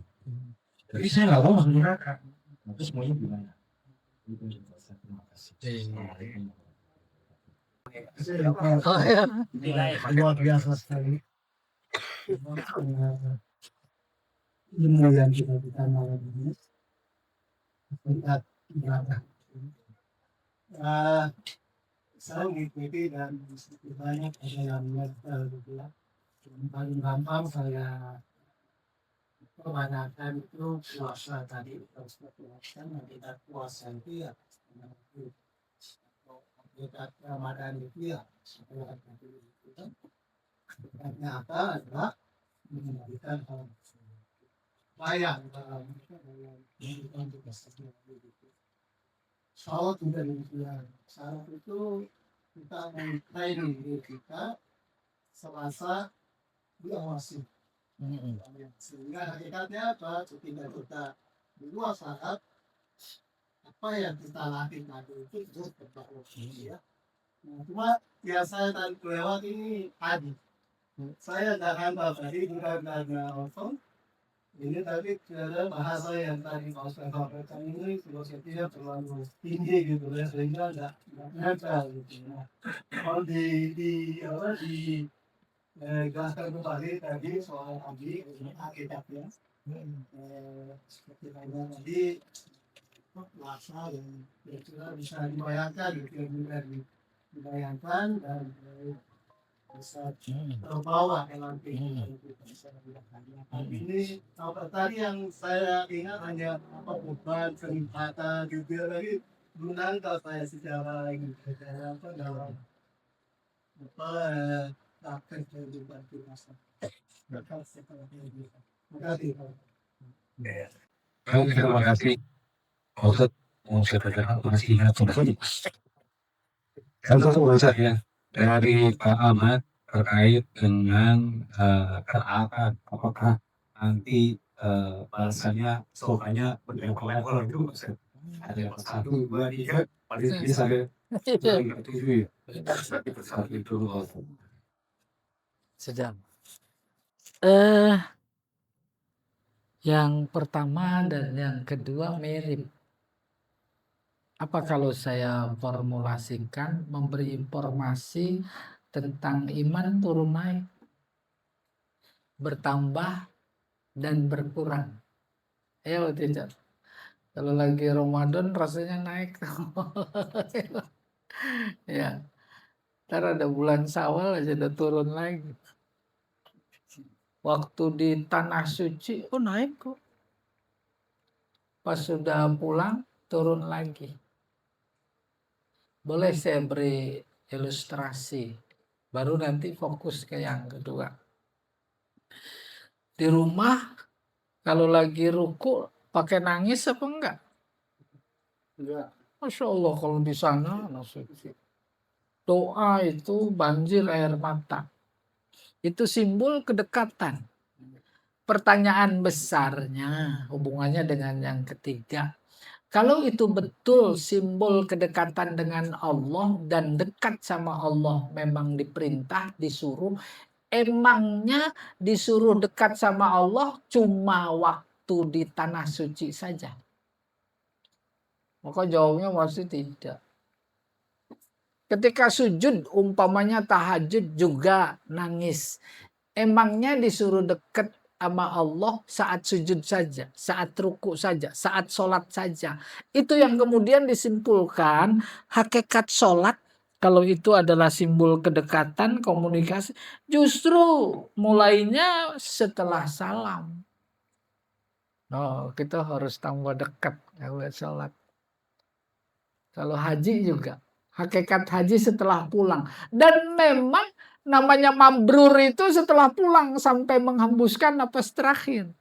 Tapi saya nggak mau masuk neraka. Itu semuanya gimana? Itu terima kasih. Oh ya. Luar biasa sekali. Ilmu yang kita malam ini tentang ibadah. Saya mengikuti dan banyak yang paling gampang saya kebanyakan itu puasa tadi harus puasa kita puasa itu ya kita Ramadan itu ya ternyata adalah memberikan bayang dalam kehidupan kita sehari-hari. Salat tidak demikian. Salat itu kita mentraining diri kita selasa diawasi. Sehingga hakikatnya apa? Ketika kita di luar salat, apa yang kita lakukan itu terus berlaku ya. Cuma ya saya tadi lewat ini tadi. Saya jangan tadi bukan karena otot. Ini tadi ada bahasa yang tadi Mas sampaikan ini filosofinya terlalu tinggi gitu ya sehingga nggak nempel gitu. Nah, kalau di jelaskan kembali tadi soal haji hakikatnya seperti lainnya tadi puasa yang bisa dibayangkan gitu mudah dibayangkan dan bisa terbawa dalam kehidupan kita. Ini apa tadi yang saya ingat hanya apa beban kenikmatan juga lagi menangkap saya secara ini secara apa dalam apa praktek kehidupan kita. Berkat setelah kehidupan. Terima kasih. Terima kasih. Maksud mau saya berikan masih ingat sudah. Kan saya ya dari Pak Ahmad terkait dengan ketaatan, apakah nanti balasannya sukanya berlevel-level itu Ustaz? Ada yang 1, 2, 3 paling bisa ada itu ya. Seperti itu. Sedang. Yang pertama dan yang kedua mirip. Apa kalau saya formulasikan memberi informasi tentang iman turun naik, bertambah dan berkurang. Ya tidak. Kalau lagi Ramadan rasanya naik. Ya. Ntar ada bulan Syawal aja udah turun lagi. Waktu di tanah suci, naik kok. Pas sudah pulang, turun lagi. Boleh saya beri ilustrasi. Baru nanti fokus ke yang kedua. Di rumah, kalau lagi ruku, pakai nangis apa enggak? Enggak. Masya Allah kalau di sana, doa itu banjir air mata. Itu simbol kedekatan. Pertanyaan besarnya hubungannya dengan yang ketiga. Kalau itu betul simbol kedekatan dengan Allah dan dekat sama Allah memang diperintah, disuruh, emangnya disuruh dekat sama Allah cuma waktu di tanah suci saja? Maka jawabnya pasti tidak. Ketika sujud, umpamanya tahajud juga nangis. Emangnya disuruh dekat sama Allah saat sujud saja, saat ruku saja, saat sholat saja. Itu yang kemudian disimpulkan hakikat sholat, kalau itu adalah simbol kedekatan, komunikasi, justru mulainya setelah salam. Oh, kita harus tambah dekat kalau sholat. Kalau haji juga. Hakikat haji setelah pulang. Dan memang namanya mabrur itu setelah pulang sampai menghembuskan napas terakhir.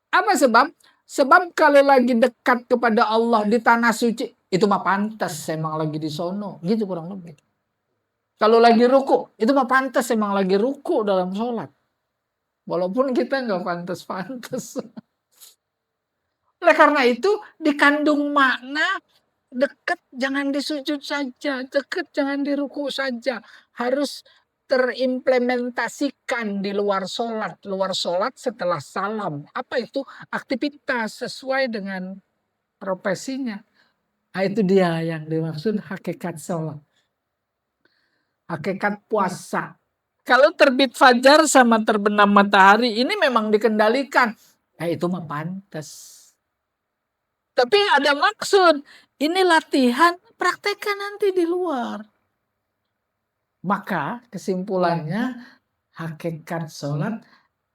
Apa sebab? Sebab kalau lagi dekat kepada Allah di tanah suci, itu mah pantas emang lagi di sono. Gitu kurang lebih. Kalau lagi ruku, itu mah pantas emang lagi ruku dalam sholat. Walaupun kita nggak pantas-pantas. Oleh karena itu, dikandung makna dekat jangan disujud saja, dekat jangan diruku saja. Harus terimplementasikan di luar sholat. Luar sholat setelah salam. Apa itu? Aktivitas sesuai dengan profesinya. Nah, itu dia yang dimaksud hakikat sholat. Hakikat puasa. Kalau terbit fajar sama terbenam matahari ini memang dikendalikan. Itu mah pantas. Tapi ada maksud. Ini latihan, praktekkan nanti di luar. Maka kesimpulannya hakikat sholat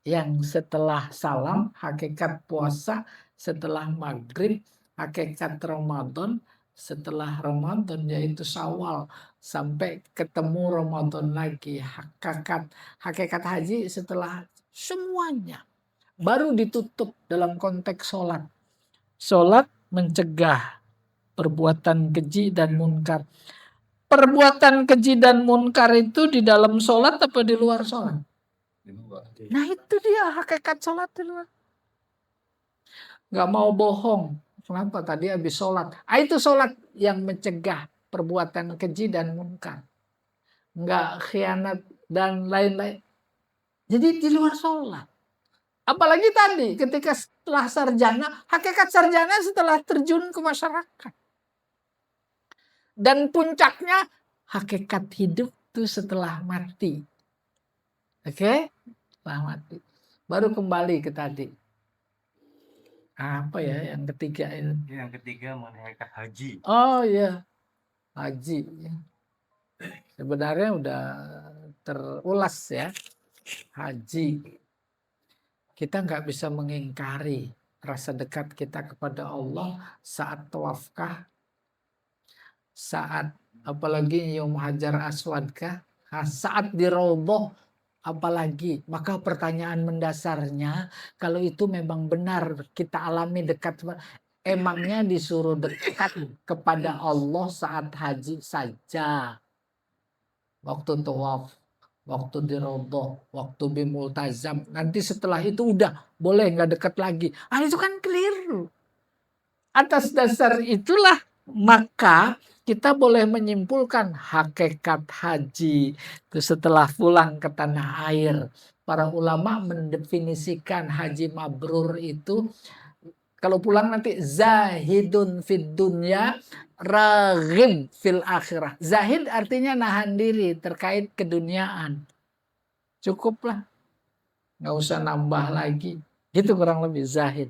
yang setelah salam, hakikat puasa setelah maghrib, hakikat Ramadan setelah Ramadan yaitu Syawal sampai ketemu Ramadan lagi. Hakikat haji setelah semuanya. Baru ditutup dalam konteks sholat. Sholat mencegah perbuatan keji dan munkar. Perbuatan keji dan munkar itu di dalam sholat apa di luar sholat? Nah itu dia hakikat sholat di luar. Gak mau bohong. Kenapa? Tadi habis sholat. Itu sholat yang mencegah perbuatan keji dan munkar. Gak khianat dan lain-lain. Jadi di luar sholat. Apalagi tadi ketika setelah sarjana, hakikat sarjana setelah terjun ke masyarakat. Dan puncaknya hakikat hidup itu setelah mati. Oke? Setelah mati. Baru kembali ke tadi. Apa ya yang ketiga itu? Yang ketiga mengenai hakikat haji. Oh iya. Haji. Sebenarnya udah terulas ya. Haji. Kita nggak bisa mengingkari rasa dekat kita kepada Allah saat tawafkah, saat apalagi nyium hajar aswadkah, saat di raudhah apalagi. Maka pertanyaan mendasarnya, kalau itu memang benar kita alami dekat, emangnya disuruh dekat kepada Allah saat haji saja, waktu tawaf, waktu di raudhah, waktu di multazam. Nanti setelah itu udah boleh nggak dekat lagi. Itu kan keliru. Atas dasar itulah maka kita boleh menyimpulkan hakikat haji itu setelah pulang ke tanah air. Para ulama mendefinisikan haji mabrur itu kalau pulang nanti zahidun fid dunya raghib fil akhirah. Zahid artinya nahan diri terkait keduniaan. Cukuplah. Nggak usah nambah lagi. Gitu kurang lebih zahid.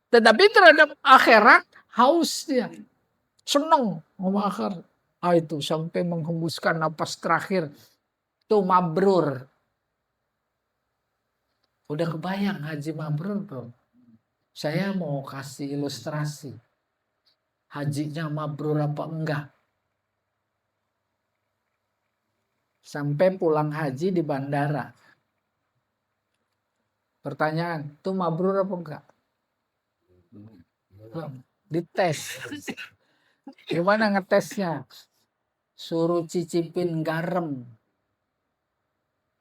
Tetapi terhadap akhirat haus dia. Senang sama akhirat. Itu sampai menghembuskan napas terakhir. Itu mabrur. Udah kebayang haji mabrur belum? Saya mau kasih ilustrasi. Hajinya mabrur apa enggak? Sampai pulang haji di bandara. Pertanyaan, itu mabrur apa enggak? Dites. Gimana ngetesnya? Suruh cicipin garam.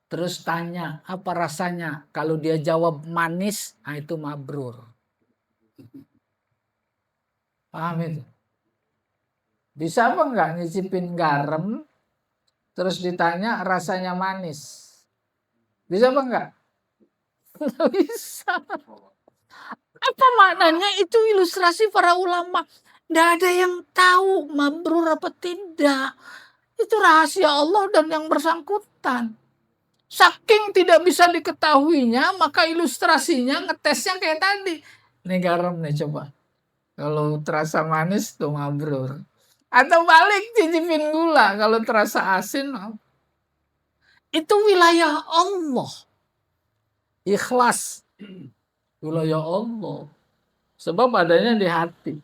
Terus tanya, apa rasanya? Kalau dia jawab manis, itu mabrur. Paham itu? Bisa apa enggak nyicipin garam, terus ditanya rasanya manis? Bisa apa enggak? Nggak bisa. Apa maknanya? Itu ilustrasi para ulama. Nggak ada yang tahu mabrur apa tidak. Itu rahasia Allah dan yang bersangkutan. Saking tidak bisa diketahuinya, maka ilustrasinya ngetesnya kayak tadi. Ini garam nih coba. Kalau terasa manis tuh mabrur. Atau balik cicipin gula. Kalau terasa asin. Itu wilayah Allah. Ikhlas. Wilayah Allah. Sebab adanya di hati.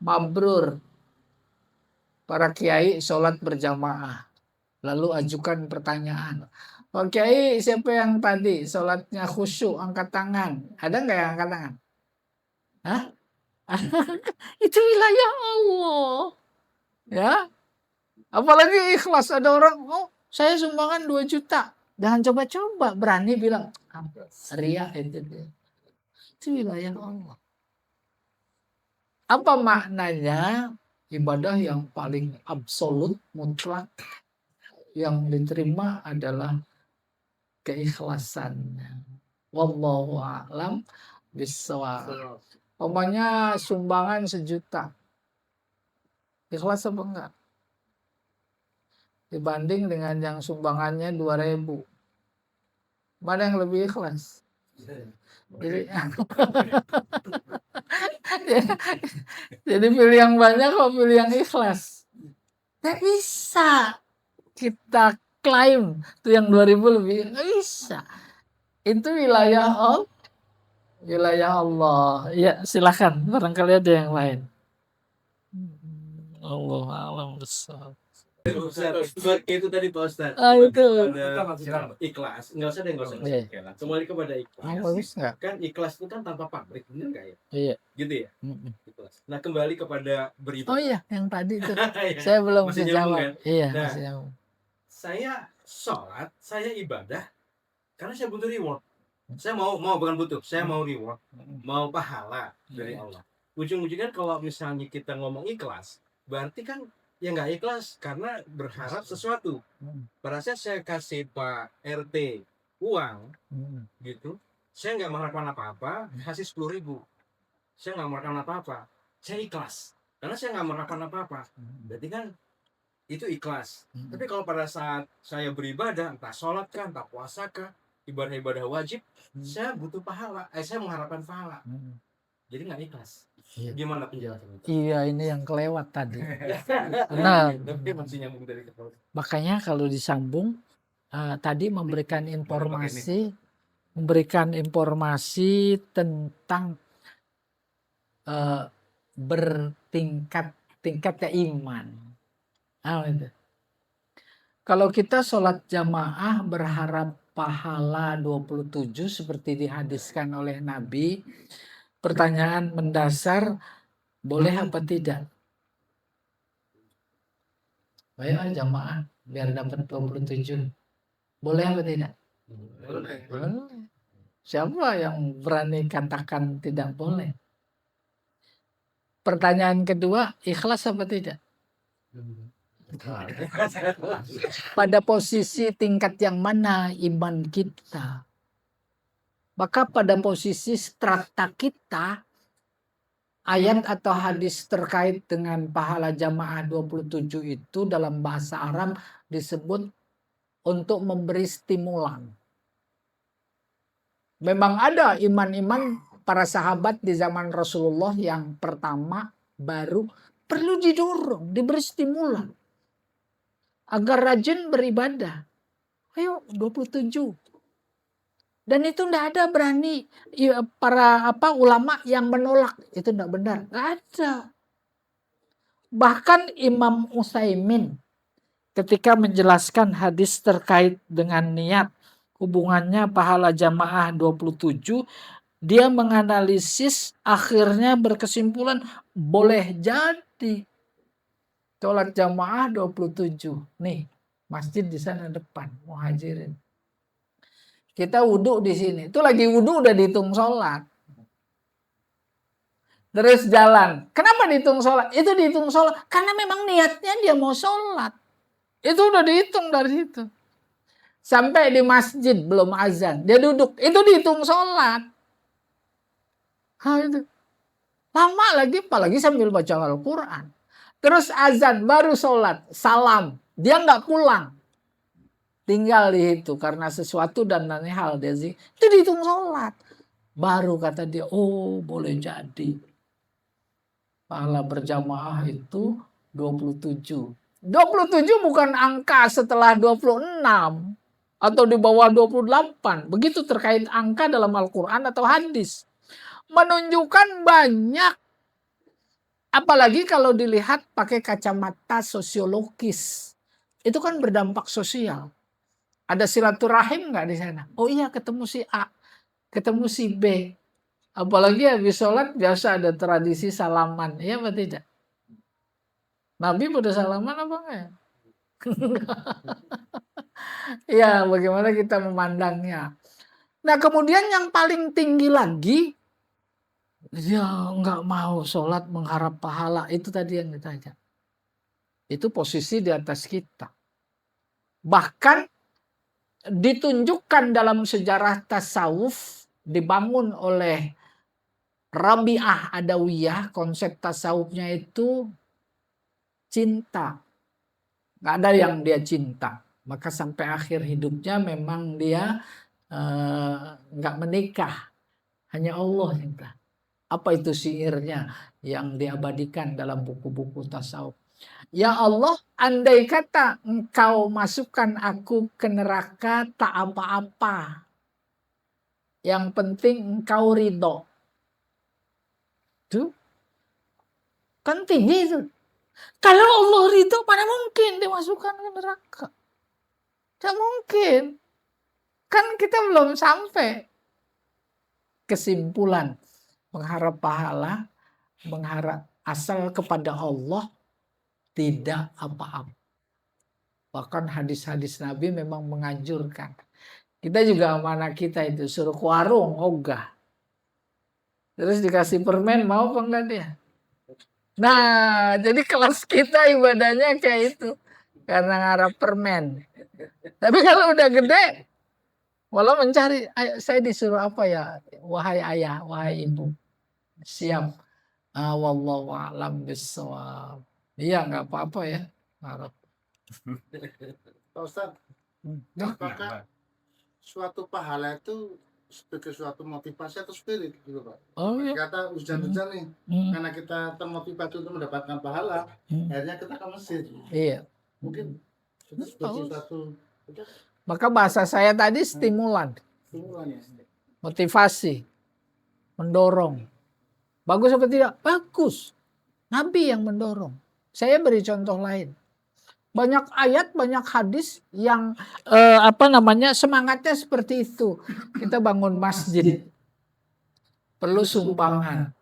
Mabrur. Para kiai sholat berjamaah. Lalu ajukan pertanyaan. Pak Kiai, siapa yang tadi sholatnya khusyuk, angkat tangan? Ada nggak yang angkat tangan? Hah? Itu wilayah Allah. Ya. Apalagi ikhlas, ada orang, oh saya sumbangan 2 juta. Jangan coba-coba, berani bilang, ria itu dia. Itu wilayah Allah. Apa maknanya? Ibadah yang paling absolut, mutlak, yang diterima adalah keikhlasannya. Wallahu a'lam bishawab. Umpamanya sumbangan 1 juta. Ikhlas apa enggak? Dibanding dengan yang sumbangannya 2.000. Mana yang lebih ikhlas? Jadi pilih yang banyak atau pilih yang ikhlas? Nggak bisa kita klaim tuh yang 2.000 lebih, nggak bisa. Itu wilayah Allah. Ya silakan, barangkali ada yang lain. Allah alam besar. Buat itu tadi Pak Ustadz. Itu. Ada ikhlas, nggak usah Iya. kembali kepada ikhlas. Bagus nggak? Kan ikhlas itu kan tanpa pabrik, bener nggak ya? Iya. Gitu ya. Ikhlas. Nah kembali kepada Oh beribadah. iya, yang tadi itu. Ya. Saya belum Masih bisa nyambung, jawab. kan? Iya, Nah. masih nyambung. Saya sholat, saya ibadah, karena saya butuh reward. Saya mau bukan butuh, saya mau reward, mau pahala dari Allah. Ujung-ujungnya kalau misalnya kita ngomong ikhlas, berarti kan ya nggak ikhlas karena berharap sesuatu. Pada saat saya kasih Pak RT uang gitu, saya nggak mengharapkan apa-apa, kasih 10.000, saya nggak mengharapkan apa-apa, saya ikhlas karena saya nggak mengharapkan apa-apa. Berarti kan itu ikhlas. Tapi kalau pada saat saya beribadah, entah sholat kah, entah puasa kah, ibadah-ibadah wajib, saya butuh pahala, saya mengharapkan pahala, jadi nggak ikhlas. Iya. Gimana penjelasan itu? Iya, ini yang kelewat tadi. Benar. Tapi masih nyambung dari kepala. Makanya kalau disambung tadi memberikan informasi tentang tingkatnya iman. Itu. Kalau kita sholat jamaah berharap pahala 27 seperti dihadiskan oleh Nabi, pertanyaan mendasar, boleh apa tidak? Ayo jamaah biar dapat 27. Boleh apa tidak? Boleh. Siapa yang berani katakan tidak boleh? Pertanyaan kedua, ikhlas apa tidak? Pada posisi tingkat yang mana iman kita? Maka pada posisi strata kita, ayat atau hadis terkait dengan pahala jamaah 27 itu dalam bahasa Arab disebut untuk memberi stimulan. Memang ada iman-iman para sahabat di zaman Rasulullah yang pertama baru perlu didorong, diberi stimulan agar rajin beribadah. Ayo 27. Dan itu tidak ada berani para ulama yang menolak, itu tidak benar, nggak ada. Bahkan Imam Utsaimin ketika menjelaskan hadis terkait dengan niat hubungannya pahala jamaah 27, dia menganalisis akhirnya berkesimpulan boleh jadi sholat jamaah 27. Nih, masjid di sana depan, Muhajirin. Kita wudhu di sini. Itu lagi wudhu udah dihitung sholat. Terus jalan. Kenapa dihitung sholat? Itu dihitung sholat. Karena memang niatnya dia mau sholat. Itu udah dihitung dari situ. Sampai di masjid belum azan. Dia duduk. Itu dihitung sholat. Itu. Lama lagi, apalagi sambil baca Al-Quran. Terus azan, baru sholat. Salam. Dia nggak pulang. Tinggal di situ karena sesuatu dan lain hal dia sih itu dihitung sholat. Baru kata dia, oh boleh jadi pahala berjamaah itu 27. 27 bukan angka setelah 26 atau di bawah 28. Begitu terkait angka dalam Al-Quran atau hadis. menunjukkan banyak. Apalagi kalau dilihat pakai kacamata sosiologis. Itu kan berdampak sosial. Ada silaturahim nggak di sana? Oh iya, ketemu si A, ketemu si B. Apalagi habis sholat biasa ada tradisi salaman. Iya apa tidak? Nabi pada salaman apa enggak? Ya, bagaimana kita memandangnya. Nah, kemudian yang paling tinggi lagi, ya nggak mau sholat mengharap pahala. Itu tadi yang ditanya. Itu posisi di atas kita. Bahkan ditunjukkan dalam sejarah tasawuf, dibangun oleh Rabi'ah Adawiyah, konsep tasawufnya itu cinta. Nggak ada yang dia cinta. Maka sampai akhir hidupnya memang dia nggak menikah. Hanya Allah yang tahu. Apa itu syairnya yang diabadikan dalam buku-buku tasawuf. Ya Allah, andai kata engkau masukkan aku ke neraka tak apa-apa. Yang penting engkau ridho. Itu kan tinggi itu. Kalau Allah ridho, mana mungkin dimasukkan ke neraka? Tidak mungkin. Kan kita belum sampai kesimpulan mengharap pahala, mengharap asal kepada Allah tidak apa-apa. Bahkan hadis-hadis Nabi memang menganjurkan. Kita juga amanah kita itu suruh ke warung, ogah. Terus dikasih permen, mau apa enggak dia? Nah, jadi kelas kita ibadahnya kayak itu. Karena ngarap permen. Tapi kalau udah gede, walau mencari, saya disuruh apa ya? Wahai ayah, wahai ibu. Siap. Wallahu a'lam bishawab. Iya, nggak apa-apa ya. Ngarap. Pak Ustadz, apakah suatu pahala itu sebagai suatu motivasi atau spirit gitu Pak? Oh iya. Kata hujan-hujan nih, karena kita termotivasi untuk mendapatkan pahala, akhirnya kita ke masjid. Iya. Mungkin itu sebagai suatu Maka bahasa saya tadi stimulan, stimulan ya. motivasi, mendorong. Bagus apa tidak? Bagus. Nabi yang mendorong. Saya beri contoh lain. Banyak ayat, banyak hadis yang semangatnya seperti itu. Kita bangun masjid, perlu sumbangan,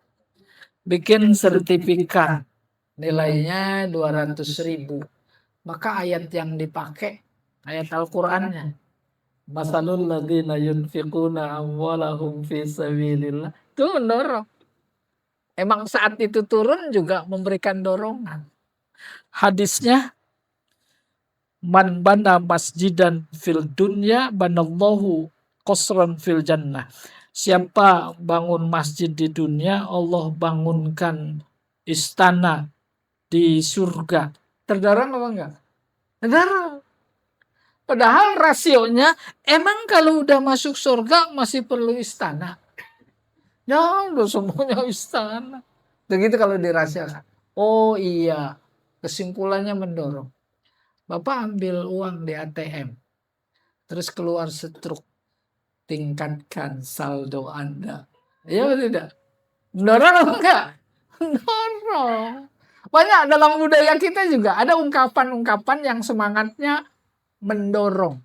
bikin sertifikat, nilainya 200.000. Maka ayat yang dipakai, ayat Al-Qur'annya, masalul ladzina yunfiquna amwalahum fi sabilillah, itu mendorong. Emang saat itu turun juga memberikan dorongan. Hadisnya, man bana masjidan fil dunya banallahu qasran fil jannah. Siapa bangun masjid di dunia, Allah bangunkan istana di surga. Terdorong apa enggak? Terdorong. Padahal rasionya, emang kalau udah masuk surga masih perlu istana? Ya udah semuanya istana. Begitu kalau dirahasiakan. Oh iya, kesimpulannya mendorong. Bapak ambil uang di ATM, terus keluar setruk, tingkatkan saldo Anda. Ya tidak? Mendorong atau enggak? Mendorong. Banyak dalam budaya kita juga ada ungkapan-ungkapan yang semangatnya mendorong.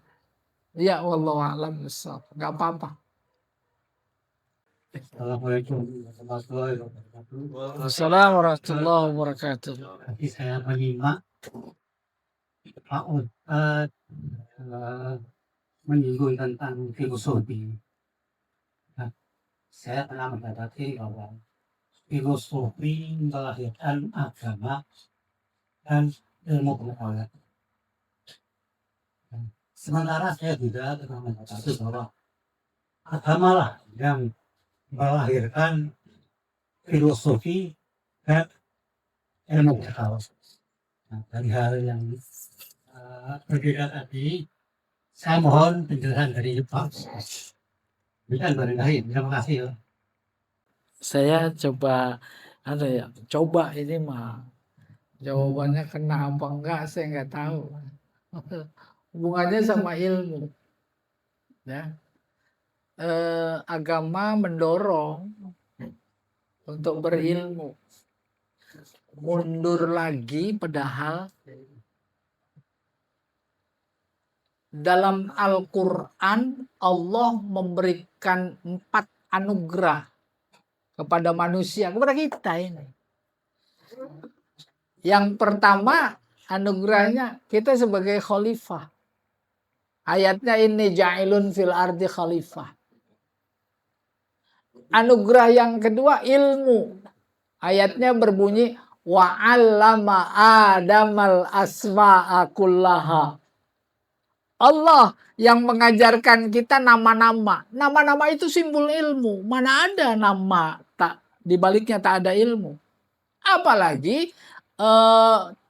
Ya wallahu a'lam bishawab. Enggak apa-apa. Assalamualaikum warahmatullahi wabarakatuh. Assalamualaikum warahmatullahi wabarakatuh. Tadi saya menyimak Pak Ustadz menyinggung tentang filosofi. Nah, saya pernah mendapati bahwa filosofi melahirkan agama dan ilmu pengetahuan. Sementara saya juga pernah mendapati bahwa agama lah yang melahirkan filosofi dan ilmu pengetahuan. Nah, dari hal yang berbeda tadi, saya mohon penjelasan dari Pak. Bukan barangkali, terima kasih. Saya coba coba ini mah jawabannya kena apa enggak saya nggak tahu. Hubungannya sama ilmu. Ya. Agama mendorong untuk berilmu. Mundur lagi padahal dalam Al-Quran Allah memberikan 4 anugerah kepada manusia, kepada kita ini. Yang pertama anugerahnya kita sebagai khalifah. Ayatnya ini ja'ilun fil ardi khalifah. Anugerah yang kedua ilmu. Ayatnya berbunyi wa 'allama Adamal asma'a kullaha. Allah yang mengajarkan kita nama-nama. Nama-nama itu simbol ilmu. Mana ada nama tak di baliknya tak ada ilmu. Apalagi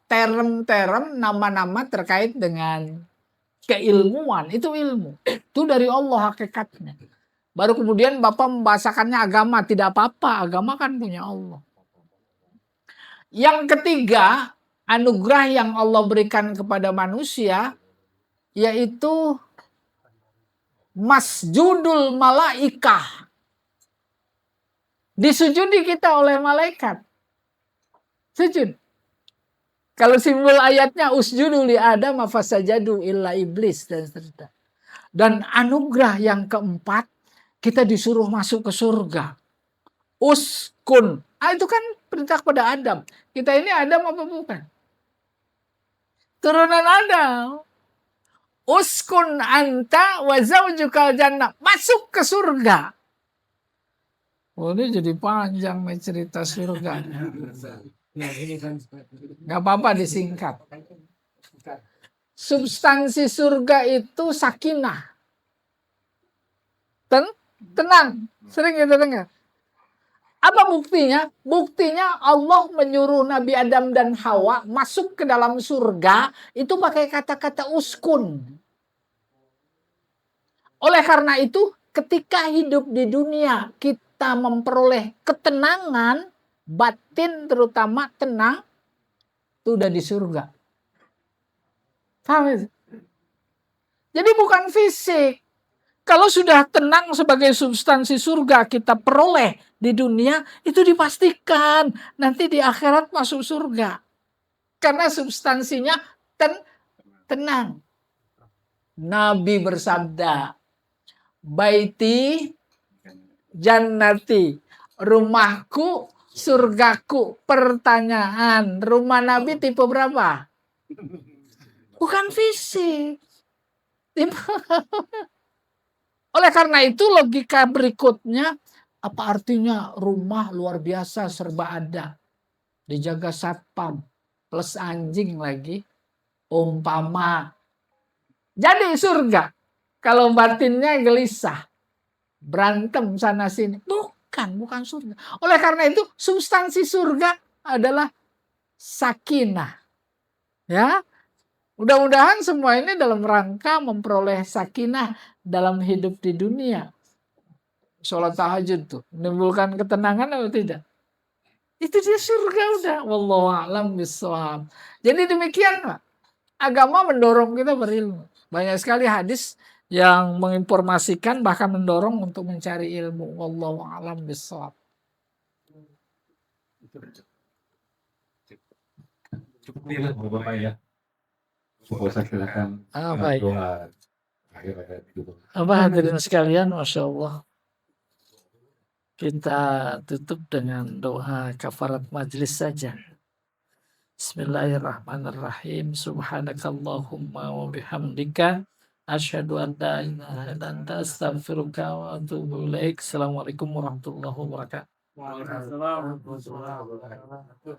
term-term nama-nama terkait dengan keilmuan, itu ilmu. Itu dari Allah hakikatnya. Baru kemudian Bapak membahasakannya agama, tidak apa-apa, agama kan punya Allah. Yang ketiga, anugerah yang Allah berikan kepada manusia yaitu masjudul malaikah. Disujudi kita oleh malaikat. Sujud. Kalau simbol ayatnya usjudu li Adam fasajadu illa iblis dan seterusnya. Dan anugerah yang keempat, kita disuruh masuk ke surga. Uskun. Itu kan perintah kepada Adam. Kita ini Adam apa bukan? Turunan Adam. Uskun anta wa zaujukal jannah. Masuk ke surga. Oh, ini jadi panjang nih cerita surga. Gak apa-apa disingkat. Substansi surga itu sakinah. Tenang. Sering kita dengar. Apa buktinya? Buktinya Allah menyuruh Nabi Adam dan Hawa masuk ke dalam surga itu pakai kata-kata uskun. Oleh karena itu, ketika hidup di dunia kita memperoleh ketenangan batin, terutama tenang, itu udah di surga. Paham itu? Jadi bukan fisik. Kalau sudah tenang sebagai substansi surga kita peroleh di dunia, itu dipastikan nanti di akhirat masuk surga. Karena substansinya tenang. Nabi bersabda, baiti jannati, rumahku surgaku. Pertanyaan, rumah Nabi tipe berapa? Bukan fisik. Oleh karena itu logika berikutnya, apa artinya rumah luar biasa serba ada, dijaga satpam plus anjing lagi, umpama jadi surga. Kalau batinnya gelisah, berantem sana sini, bukan surga. Oleh karena itu substansi surga adalah sakinah. Ya, mudah-mudahan semua ini dalam rangka memperoleh sakinah dalam hidup di dunia. Sholat tahajud tuh menimbulkan ketenangan atau tidak? Itu dia surga udah. Wallahu a'lam bishawab. Jadi demikian Pak. Agama mendorong kita berilmu. Banyak sekali hadis yang menginformasikan bahkan mendorong untuk mencari ilmu. Wallahu a'lam bishawab. Cukup ya Bapak ya. Saya silakan Baik. doa akhir itu. Hadirin sekalian, Masya Allah. Kita tutup dengan doa kafarat majlis saja. Bismillahirrahmanirrahim. Subhanakallahumma wa bihamdika asyhadu an la ilaha illa anta astaghfiruka wa atubu ilaik. Assalamualaikum warahmatullahi wabarakatuh. Waalaikumsalam warahmatullahi wabarakatuh.